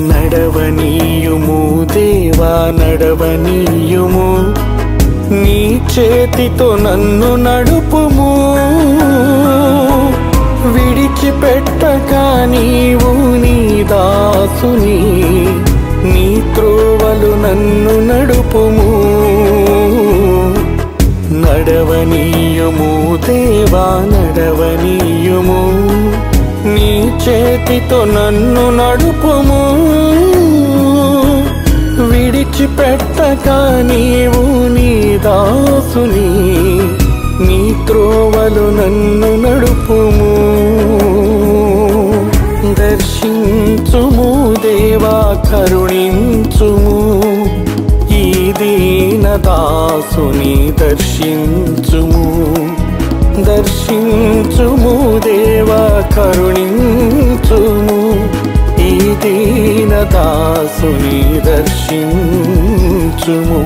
నడవనీయుము దేవా నడవనీయుము నీ చేతితో నన్ను నడుపుము. విడిచిపెట్టక నీవు నీ దాసుని నీ త్రోవలు నన్ను నడుపుము. నడవనీయుము దేవా నడవనీయుము నీ చేతితో నన్ను నడుపుము. విడిచిపెట్టక నీవు నీ దాసుని నీ త్రోవలు నన్ను నడుపుము. దర్శించుము దేవా కరుణించుము ఈ దీన దాసుని దర్శించుము. దర్శించుము దేవా కరుణించుము ఈ దీన దాసుని దర్శించుము.